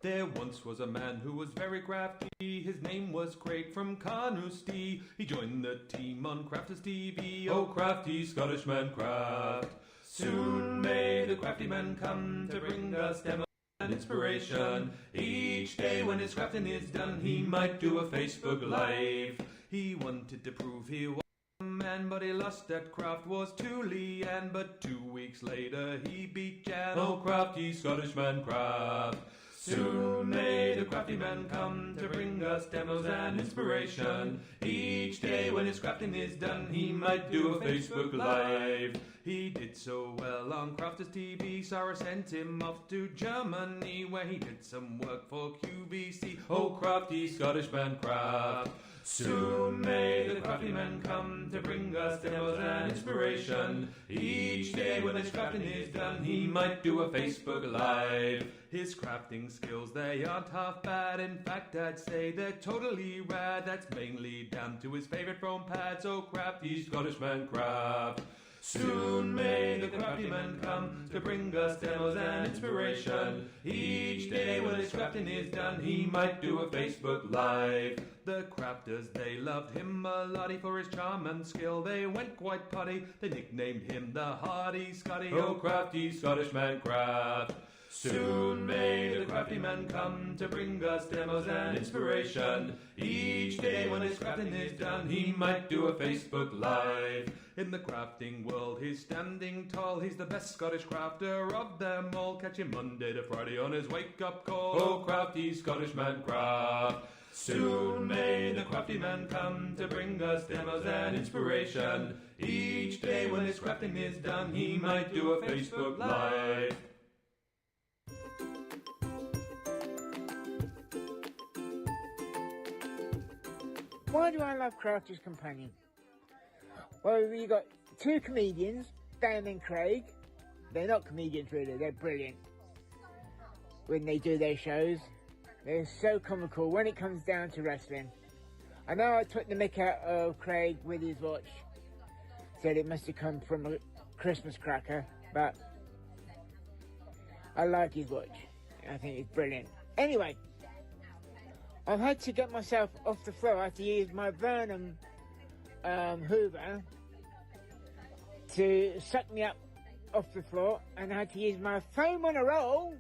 There once was a man who was very crafty. His name was Craig from Carnoustie. He joined the team on Crafters TV. Oh, crafty Scottish man craft. Soon may the crafty man come to bring us demo and inspiration. Each day when his crafting is done, he might do a Facebook Live. He wanted to prove he was a man, but he lost at craft was to Leanne. But 2 weeks later he beat Jan. Oh, crafty Scottish man craft. Soon may the crafty man come to bring us demos and inspiration. Each day when his crafting is done, he might do a Facebook Live. He did so well on Crafters TV, Sarah sent him off to Germany, where he did some work for QVC. Oh, crafty Scottish man craft. Soon may the crafty man come to bring us demos and inspiration. Each day when his crafting is done, he might do a Facebook Live. His crafting skills, they aren't half bad. In fact, I'd say they're totally rad. That's mainly down to his favourite foam pads. Oh, crafty Scottish man craft. Soon may the crafty man come to bring us demos and inspiration. Each day when his crafting is done, he might do a Facebook Live. The crafters, they loved him a lottie for his charm and skill. They went quite potty, they nicknamed him the Hardy Scotty. Oh, crafty Scottish man craft. Soon may the crafty man come to bring us demos and inspiration. Each day when his crafting is done, he might do a Facebook Live. In the crafting world, he's standing tall. He's the best Scottish crafter of them all. Catch him Monday to Friday on his wake-up call. Oh, crafty Scottish man craft. Soon may the crafty man come to bring us demos and inspiration. Each day when his crafting is done, he might do a Facebook Live. Why do I love Crafters Companion? Well, we got two comedians, Dan and Craig. They're not comedians really, they're brilliant when they do their shows. They're so comical when it comes down to wrestling. I know I took the mick out of Craig with his watch. Said it must have come from a Christmas cracker, but I like his watch. I think it's brilliant. Anyway, I've had to get myself off the floor. I had to use my Burnham Hoover to suck me up off the floor, and I had to use my foam on a roll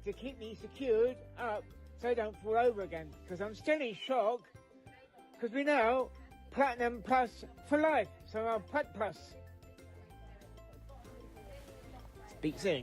to keep me secured up so I don't fall over again, because I'm still in shock, because we know Platinum Plus for life, so I'm Plat Plus. Speak soon.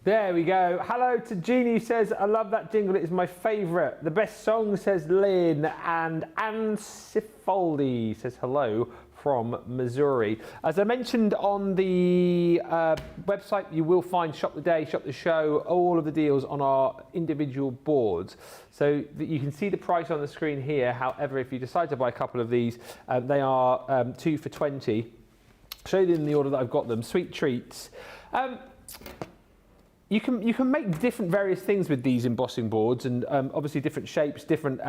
There we go. Hello to Jeannie, who says, I love that jingle, it is my favourite. The best song, says Lynn. And Anne Cifaldi says hello from Missouri. As I mentioned on the website, you will find Shop the Day, Shop the Show, all of the deals on our individual boards. So that you can see the price on the screen here. However, if you decide to buy a couple of these, they are 2 for $20. Show you in the order that I've got them. Sweet treats. You can make different various things with these embossing boards, and obviously different shapes, different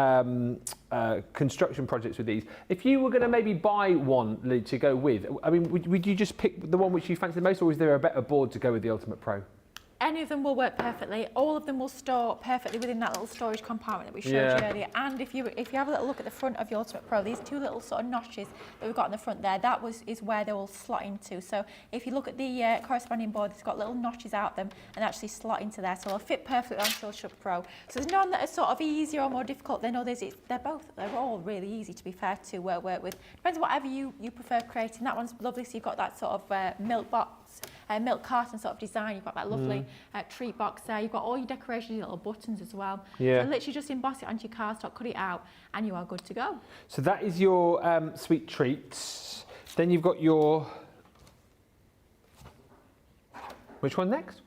construction projects with these. If you were going to maybe buy one to go with, I mean, would you just pick the one which you fancy the most, or is there a better board to go with the Ultimate Pro? Any of them will work perfectly. All of them will store perfectly within that little storage compartment that we showed you earlier. And if you have a little look at the front of your Ultimate Pro, these two little sort of notches that we've got in the front there, is where they will slot into. So if you look at the corresponding board, it's got little notches out them and actually slot into there. So they'll fit perfectly onto the Ultimate Pro. So there's none that are sort of easier or more difficult than others. They're all really easy, to be fair, to work with. Depends on whatever you prefer creating. That one's lovely. So you've got that sort of milk box, milk carton sort of design. You've got that lovely treat box there. You've got all your decorations, your little buttons as well. Yeah. So literally just emboss it onto your cardstock, cut it out, and you are good to go. So that is your sweet treats. Then you've got your... Which one next?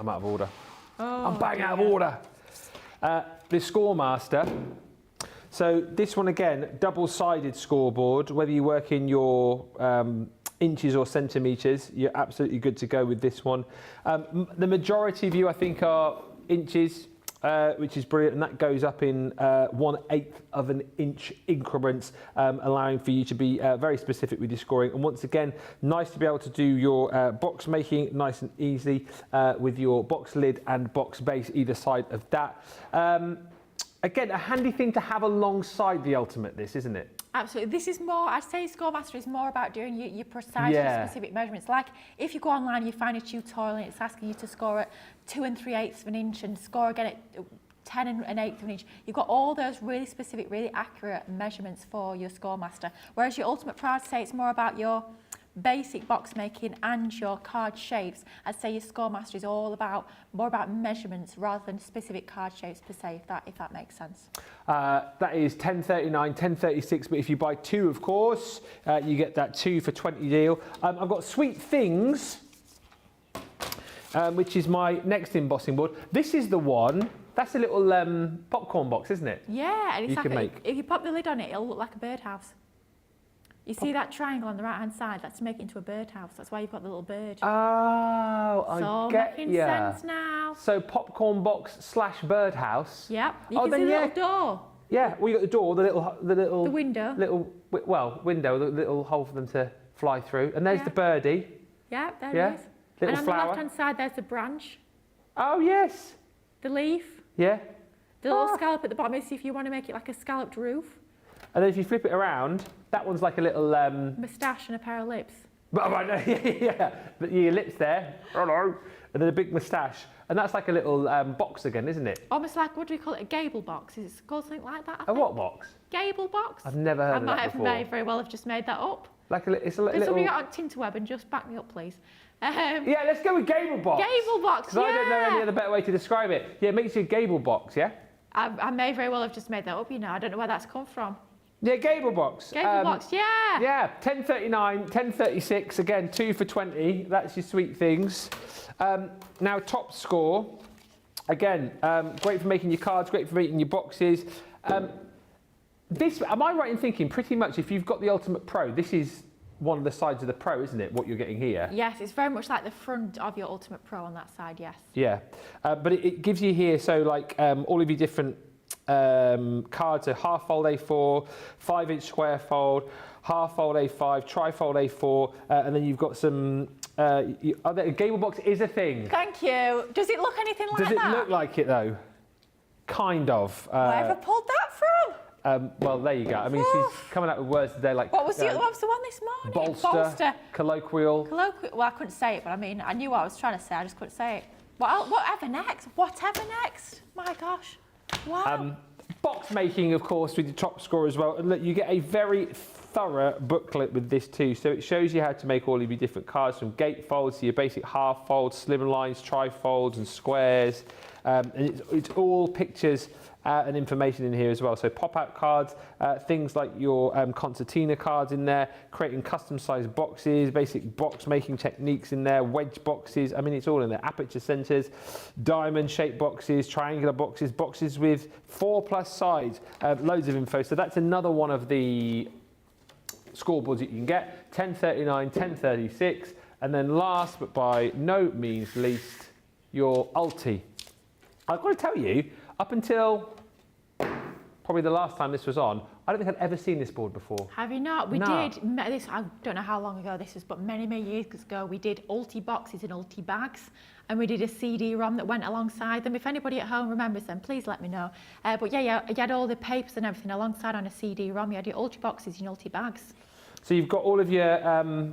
I'm out of order. Oh, I'm bang out of order. The Scoremaster. So this one again, double-sided scoreboard. Whether you work in your inches or centimetres, you're absolutely good to go with this one. The majority of you, I think, are inches, which is brilliant, and that goes up in 1/8 of an inch increments, allowing for you to be very specific with your scoring. And once again, nice to be able to do your box making nice and easy with your box lid and box base either side of that. Again, a handy thing to have alongside the Ultimate, this, isn't it? Absolutely. This is more, I'd say Scoremaster is more about doing your precise and specific measurements. Like if you go online, you find a tutorial and it's asking you to score at 2 3/8 of an inch and score again at 10 1/8 of an inch. You've got all those really specific, really accurate measurements for your Scoremaster. Whereas your Ultimate Pro, I'd say it's more about your basic box making and your card shapes. I'd say your Scoremaster is all more about measurements rather than specific card shapes per se, if that makes sense. That is $10.39, $10.36, but if you buy two, of course, you get that 2 for $20 deal. I've got Sweet Things, which is my next embossing board. This is the one, that's a little popcorn box, isn't it? Yeah, and it's if you pop the lid on it, it'll look like a birdhouse. You see that triangle on the right-hand side? That's to make it into a birdhouse. That's why you've got the little bird. Oh, I get making sense now. So popcorn box / birdhouse. Yep. You can see the little door. Yeah, well, you got the door, the window. Window, the little hole for them to fly through. And there's the birdie. Yeah, there it is. Little and on flower. the left-hand side, there's the branch. Oh, yes. The leaf. Yeah. The little scallop at the bottom is if you want to make it like a scalloped roof. And then if you flip it around, that one's like a little... Moustache and a pair of lips. yeah, but your lips there, hello, and then a big moustache. And that's like a little box again, isn't it? Almost like, what do we call it, a gable box? Is it called something like that, I A think? what box? Gable box? I've never heard of that before. I might very well have just made that up. Like it's a Can little... somebody get on Tinterweb and just back me up, please? Yeah, let's go with gable box. Gable box, Because I don't know any other better way to describe it. Yeah, it makes you a gable box, yeah? I may very well have just made that up, you know. I don't know where that's come from. Yeah, gable box. Gable box, yeah. Yeah, 10.39, 10.36, again, 2 for 20. That's your sweet things. Now, top score. Again, great for making your cards, great for making your boxes. This, am I right in thinking, pretty much, if you've got the Ultimate Pro, this is one of the sides of the Pro, isn't it, what you're getting here? Yes, it's very much like the front of your Ultimate Pro on that side, yes. Yeah, but it gives you here, so like all of your different cards are half fold A4, 5-inch square fold, half fold A5, tri-fold A4, and then you've got some... a gable box is a thing. Thank you. Does it look anything like that? Does it look like it though? Kind of. Where have I pulled that from? Well, there you go. I mean, she's coming out with words today like... What was the one this morning? Bolster. Colloquial. Well, I couldn't say it, but I mean, I knew what I was trying to say. I just couldn't say it. Whatever next? Whatever next? My gosh. Wow. Box making, of course, with your top score as well. And look, you get a very thorough booklet with this too. So it shows you how to make all of your different cards from gatefolds to your basic half folds, slim lines, trifolds and squares. And it's all pictures and information in here as well. So pop-out cards, things like your concertina cards in there, creating custom-sized boxes, basic box-making techniques in there, wedge boxes. I mean, it's all in there. Aperture centers, diamond-shaped boxes, triangular boxes, boxes with 4+ sides, loads of info. So that's another one of the scoreboards that you can get. 10.39, 10.36, and then last but by no means least, your Ulti. I've got to tell you, up until probably the last time this was on, I don't think I'd ever seen this board before. Have you not? We did this, I don't know how long ago this was, but many, many years ago, we did Ulti boxes and Ulti bags, and we did a CD-ROM that went alongside them. If anybody at home remembers them, please let me know. But yeah, you had all the papers and everything alongside on a CD-ROM. You had your Ulti boxes and your Ulti bags. So you've got all of your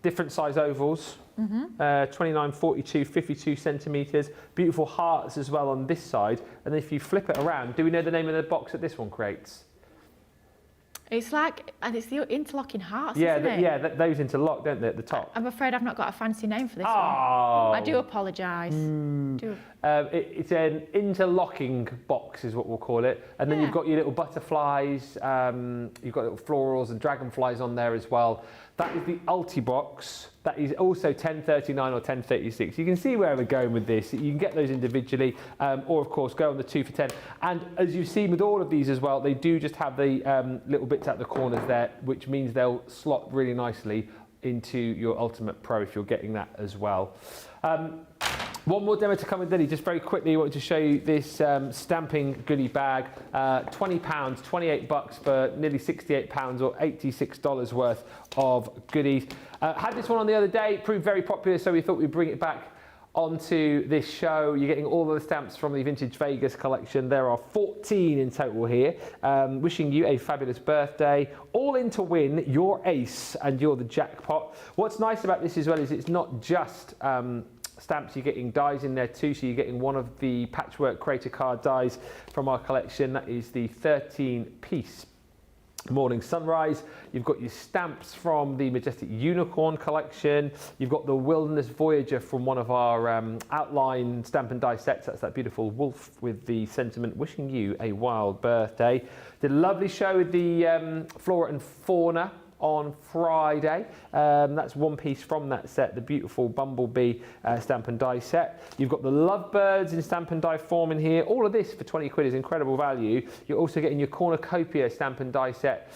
different size ovals. 29, 42, 52 centimetres. Beautiful hearts as well on this side. And if you flip it around, do we know the name of the box that this one creates? It's like, and it's the interlocking hearts, yeah, isn't it? those interlock, don't they, at the top? I'm afraid I've not got a fancy name for this one. I do apologise. It's an interlocking box is what we'll call it. And then you've got your little butterflies, you've got little florals and dragonflies on there as well. That is the Ulti box. That is also 10.39 or 10.36. You can see where we're going with this. You can get those individually, or of course go on the 2 for 10. And as you've seen with all of these as well, they do just have the little bits at the corners there, which means they'll slot really nicely into your Ultimate Pro if you're getting that as well. One more demo to come with Lilly. Just very quickly, I wanted to show you this stamping goodie bag. £20, $28 for nearly £68 or $86 worth of goodies. Had this one on the other day, proved very popular, so we thought we'd bring it back onto this show. You're getting all of the stamps from the Vintage Vegas collection. There are 14 in total here. Wishing you a fabulous birthday. All in to win your ace, and you're the jackpot. What's nice about this as well is it's not just stamps, you're getting dies in there too, so you're getting one of the patchwork creator card dies from our collection. That is the 13-piece Morning Sunrise. You've got your stamps from the Majestic Unicorn collection. You've got the Wilderness Voyager from one of our outline stamp and die sets. That's that beautiful wolf with the sentiment, wishing you a wild birthday. Did a lovely show with the Flora and Fauna on Friday. That's one piece from that set, the beautiful Bumblebee stamp and die set. You've got the Lovebirds in stamp and die form in here. All of this for 20 quid is incredible value. You're also getting your Cornucopia stamp and die set,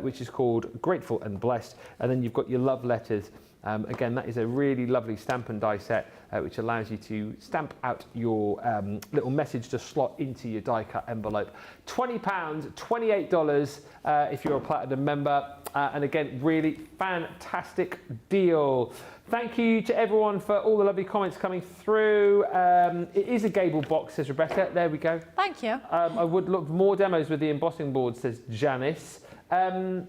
which is called Grateful and Blessed. And then you've got your love letters Again, that is a really lovely stamp and die set, which allows you to stamp out your little message to slot into your die cut envelope. £20, $28 if you're a Platinum member. And again, really fantastic deal. Thank you to everyone for all the lovely comments coming through. It is a Gable box, says Rebecca. There we go. Thank you. I would look for more demos with the embossing board, says Janice. And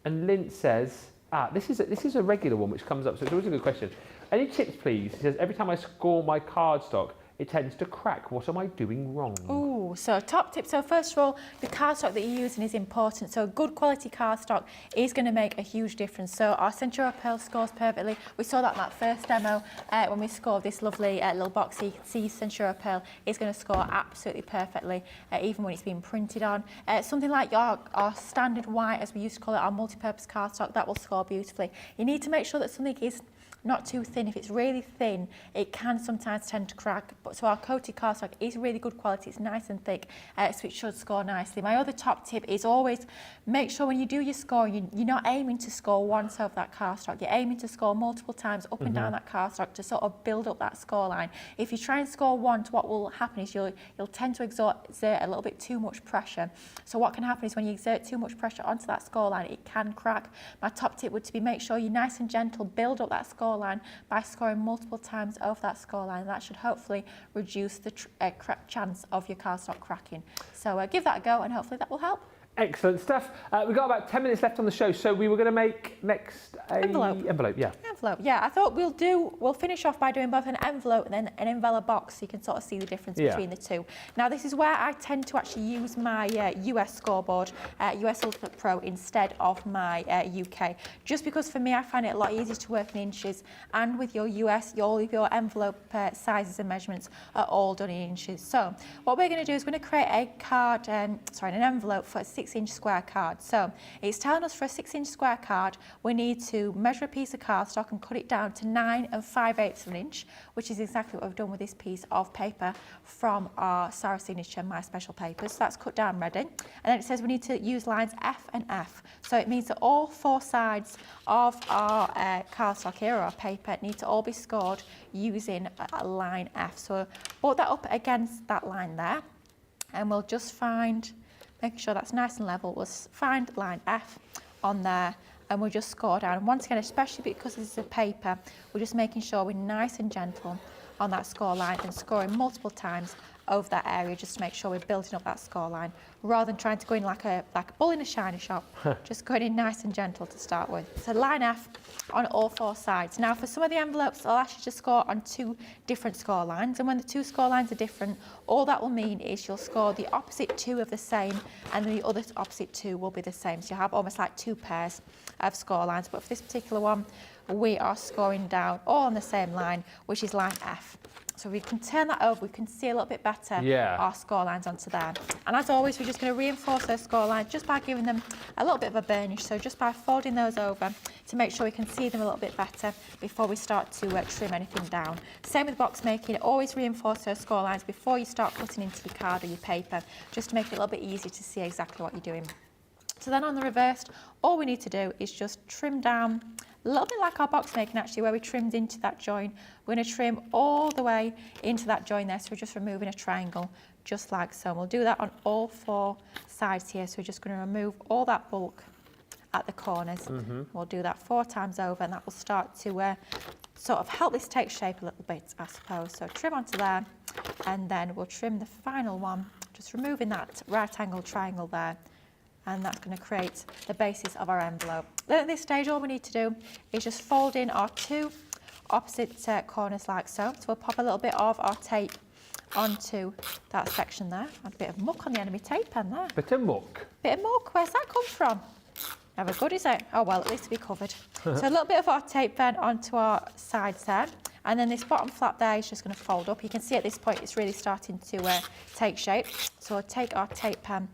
Lint says, this is a regular one which comes up, so it's always a good question. Any tips, please? He says, every time I score my cardstock, it tends to crack. What am I doing wrong? Ooh, so top tip. So first of all, the cardstock that you're using is important. So good quality cardstock is going to make a huge difference. So our Centura Pearl scores perfectly. We saw that in that first demo when we scored this lovely little box. So you can see Centura Pearl is going to score absolutely perfectly, even when it's been printed on. Something like our standard white, as we used to call it, our multi-purpose cardstock, that will score beautifully. You need to make sure that something is not too thin. If it's really thin, it can sometimes tend to crack. But so our coated cardstock is really good quality. It's nice and thick, so it should score nicely. My other top tip is always make sure when you do your scoring, you're not aiming to score once over that cardstock. You're aiming to score multiple times up and down that cardstock to sort of build up that score line. If you try and score once, what will happen is you'll tend to exert a little bit too much pressure. So what can happen is when you exert too much pressure onto that score line, it can crack. My top tip would be make sure you're nice and gentle, build up that score line by scoring multiple times over that score line. That should hopefully reduce the chance of your cardstock cracking. So give that a go and hopefully that will help. Excellent stuff. We've got about 10 minutes left on the show, so we were going to make next envelope, yeah. Envelope, yeah. I thought we'll finish off by doing both an envelope and then an envelobox, so you can sort of see the difference between the two. Now, this is where I tend to actually use my US scoreboard, US Ultimate Pro, instead of my UK, just because for me I find it a lot easier to work in inches, and with your US, all of your envelope sizes and measurements are all done in inches. So what we're going to do is we're going to create a card, an envelope for a 6-inch square card. So it's telling us for a 6-inch square card we need to measure a piece of cardstock and cut it down to 9 5/8 of an inch, which is exactly what we've done with this piece of paper from our Sarah Signature My Special Papers. So that's cut down ready, and then it says we need to use lines F and F. So it means that all 4 sides of our cardstock here, or our paper, need to all be scored using a line F. So put that up against that line there, and we'll just making sure that's nice and level, we'll find line F on there, and we'll just score down. And once again, especially because this is a paper, we're just making sure we're nice and gentle on that score line and scoring multiple times over that area, just to make sure we're building up that score line, rather than trying to go in like a bull in a shiny shop. Just going in nice and gentle to start with. So line F on all 4 sides. Now for some of the envelopes, they'll ask you to score on 2 different score lines, and when the 2 score lines are different, all that will mean is you'll score the opposite 2 of the same, and the other opposite 2 will be the same. So you have almost like 2 pairs of score lines, but for this particular one, we are scoring down all on the same line, which is line F. So we can turn that over, we can see a little bit better our score lines onto there. And as always, we're just going to reinforce those score lines just by giving them a little bit of a burnish. So just by folding those over to make sure we can see them a little bit better before we start to trim anything down. Same with box making, always reinforce those score lines before you start cutting into your card or your paper, just to make it a little bit easier to see exactly what you're doing. So then on the reversed, all we need to do is just trim down, a little bit like our box making actually, where we trimmed into that join. We're going to trim all the way into that join there, so we're just removing a triangle, just like so. And we'll do that on all 4 sides here, so we're just going to remove all that bulk at the corners. We'll do that 4 times over, and that will start to sort of help this take shape a little bit, I suppose. So trim onto there, and then we'll trim the final one, just removing that right angle triangle there, and that's going to create the basis of our envelope. Then at this stage, all we need to do is just fold in our 2 opposite corners like so. So we'll pop a little bit of our tape onto that section there. Add a bit of muck on the end of my tape pen there. Bit of muck? Bit of muck, where's that come from? Never good, is it? Oh well, at least it'll be covered. So a little bit of our tape pen onto our sides there. And then this bottom flap there is just going to fold up. You can see at this point it's really starting to take shape. So we'll take our tape pen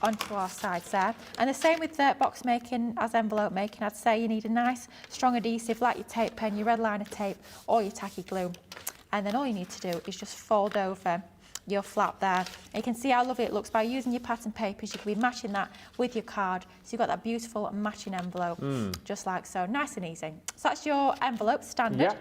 onto our sides there. And the same with the box making as envelope making. I'd say you need a nice strong adhesive like your tape pen, your red liner tape, or your tacky glue. And then all you need to do is just fold over your flap there. And you can see how lovely it looks by using your pattern papers. You can be matching that with your card. So you've got that beautiful matching envelope, just like so. Nice and easy. So that's your envelope, standard. Yeah.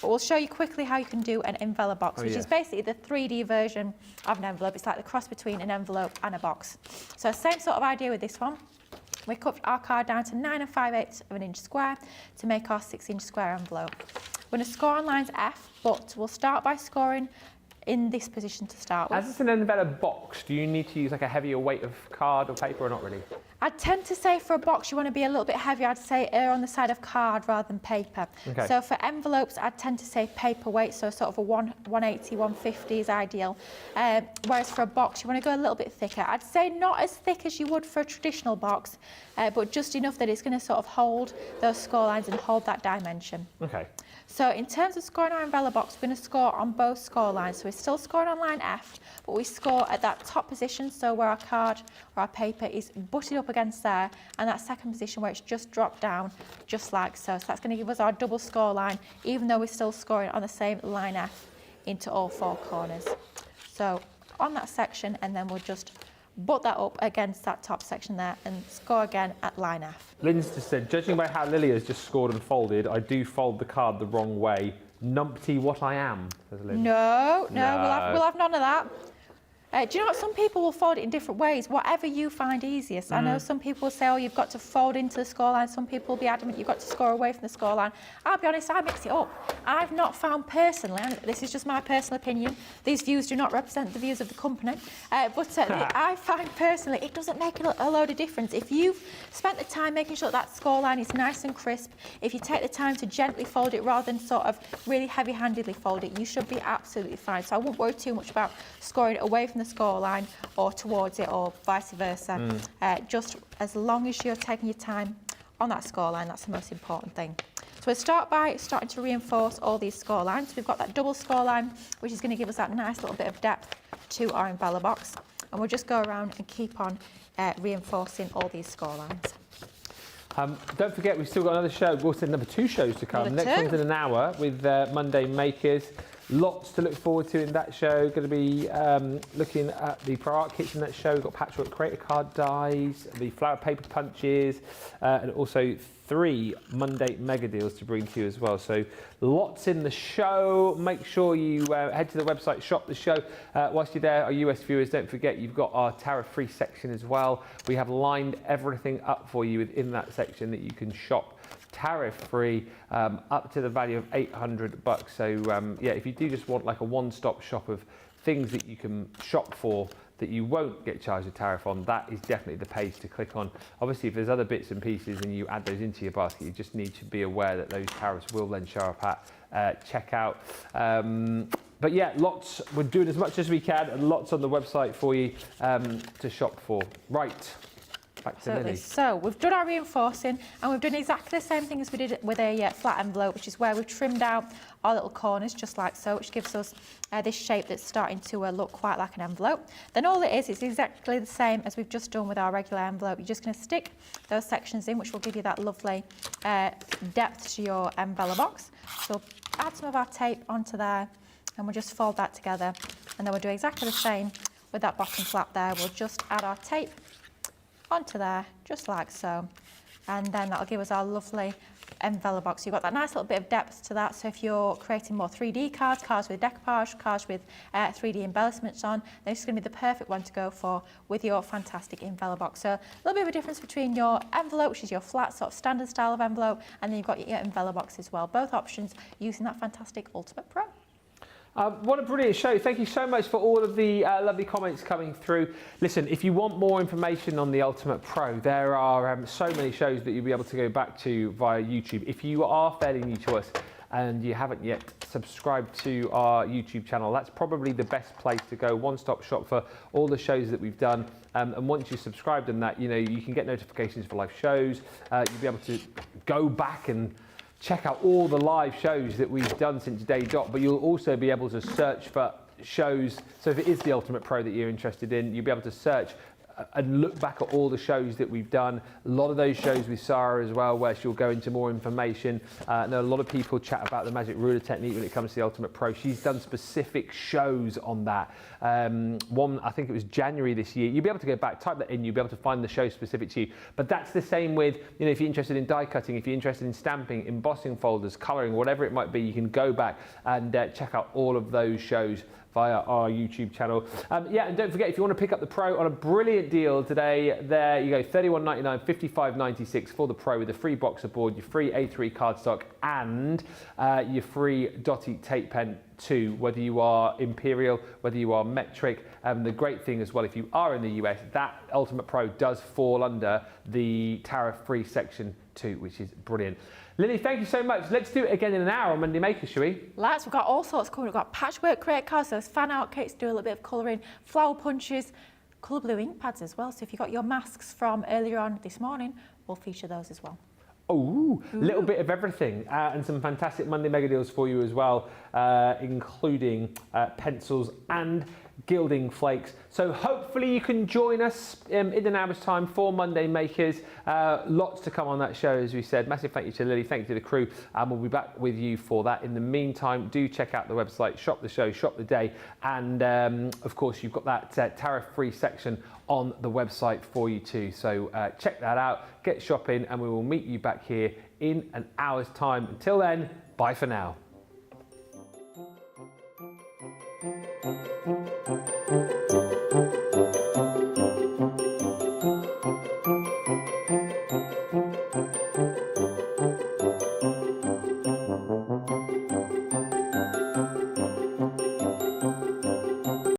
But we'll show you quickly how you can do an envelobox, which is basically the 3D version of an envelope. It's like the cross between an envelope and a box. So same sort of idea with this one. We cut our card down to 9 5/8 of an inch square to make our 6-inch square envelope. We're going to score on lines F, but we'll start by scoring in this position to start with. As it's an envelope box, do you need to use like a heavier weight of card or paper or not really? I'd tend to say for a box you want to be a little bit heavier. I'd say err on the side of card rather than paper. Okay. So for envelopes, I'd tend to say paper weight, so sort of a 180, 150 is ideal. Whereas for a box, you want to go a little bit thicker. I'd say not as thick as you would for a traditional box, but just enough that it's going to sort of hold those score lines and hold that dimension. Okay. So in terms of scoring our envelobox, we're going to score on both score lines. So we're still scoring on line F, but we score at that top position, so where our card or our paper is butted up against there, and that second position where it's just dropped down, just like so. So that's going to give us our double score line, even though we're still scoring on the same line F into all 4 corners. So on that section, and then we'll just butt that up against that top section there and score again at line F. Lynn's just said, judging by how Lily has just scored and folded, I do fold the card the wrong way. Numpty what I am, says Lynn. No, we'll have none of that. Do you know what? Some people will fold it in different ways, whatever you find easiest. I know some people will say, oh, you've got to fold into the scoreline. Some people will be adamant you've got to score away from the scoreline. I'll be honest, I mix it up. I've not found personally, and this is just my personal opinion, these views do not represent the views of the company, but I find personally it doesn't make a load of difference. If you've spent the time making sure that scoreline is nice and crisp, if you take the time to gently fold it rather than sort of really heavy-handedly fold it, you should be absolutely fine. So I won't worry too much about scoring it away from the scoreline or towards it or vice versa. Just as long as you're taking your time on that scoreline, that's the most important thing. So we'll start by starting to reinforce all these scorelines. We've got that double scoreline, which is going to give us that nice little bit of depth to our envelobox. And we'll just go around and keep on reinforcing all these scorelines. Don't forget, we've still got another show, also number 2 shows to come. Next one's in an hour with Monday Makers. Lots to look forward to in that show. Going to be looking at the Pro Art kits in that show. We've got Patchwork Creator Card dies, the Flower Paper Punches, and also 3 Monday Mega Deals to bring to you as well. So lots in the show. Make sure you head to the website, shop the show. Whilst you're there, our US viewers, don't forget you've got our tariff-free section as well. We have lined everything up for you within that section that you can shop tariff-free up to the value of $800. So yeah, if you do just want like a one-stop shop of things that you can shop for that you won't get charged a tariff on, that is definitely the page to click on. Obviously, if there's other bits and pieces and you add those into your basket, you just need to be aware that those tariffs will then show up at checkout. But yeah, lots, we're doing as much as we can and lots on the website for you to shop for. Right. Back to Lily. So we've done our reinforcing and we've done exactly the same thing as we did with a flat envelope, which is where we've trimmed out our little corners just like so, which gives us this shape that's starting to look quite like an envelope. Then all it is exactly the same as we've just done with our regular envelope. You're just going to stick those sections in, which will give you that lovely depth to your envelobox. So add some of our tape onto there and we'll just fold that together, and then we'll do exactly the same with that bottom flap there. We'll just add our tape onto there, just like so, and then that'll give us our lovely envelobox. You've got that nice little bit of depth to that, so if you're creating more 3D cards, cards with decoupage, cards with 3D embellishments on, then this is going to be the perfect one to go for with your fantastic envelobox. So a little bit of a difference between your envelope, which is your flat sort of standard style of envelope, and then you've got your envelobox as well. Both options using that fantastic Ultimate Pro. What a brilliant show. Thank you so much for all of the lovely comments coming through. Listen, if you want more information on the Ultimate Pro, there are so many shows that you'll be able to go back to via YouTube. If you are fairly new to us and you haven't yet subscribed to our YouTube channel, that's probably the best place to go, one-stop shop for all the shows that we've done. And once you've subscribed and that, you know, you can get notifications for live shows. You'll be able to go back and check out all the live shows that we've done since day dot, but you'll also be able to search for shows. So if it is the Ultimate Pro that you're interested in, you'll be able to search and look back at all the shows that we've done. A lot of those shows with Sarah as well, where she'll go into more information. I know a lot of people chat about the magic ruler technique when it comes to the Ultimate Pro. She's done specific shows on that. One, I think it was January this year. You'll be able to go back, type that in, you'll be able to find the show specific to you. But that's the same with, you know, if you're interested in die cutting, if you're interested in stamping, embossing folders, colouring, whatever it might be, you can go back and check out all of those shows via our YouTube channel. Yeah, and don't forget, if you want to pick up the Pro on a brilliant deal today, there you go, $31.99, $55.96 for the Pro with a free boxer board, your free A3 cardstock, and your free Dotty tape pen too, whether you are Imperial, whether you are metric. The great thing as well, if you are in the US, that Ultimate Pro does fall under the tariff-free section too, which is brilliant. Lily, thank you so much. Let's do it again in an hour on Monday Maker, shall we? Let's. We've got all sorts coming. We've got patchwork crate cards, those fan out kits, do a little bit of colouring, flower punches, colour blue ink pads as well. So if you've got your masks from earlier on this morning, we'll feature those as well. Oh, a little bit of everything and some fantastic Monday mega deals for you as well, including pencils and gilding flakes. So hopefully you can join us in an hour's time for Monday Makers. Lots to come on that show, as we said. Massive thank you to Lily, thank you to the crew, and we'll be back with you for that. In the meantime, do check out the website, shop the show, shop the day, and of course you've got that tariff-free section on the website for you too. So check that out, get shopping, and we will meet you back here in an hour's time. Until then, bye for now.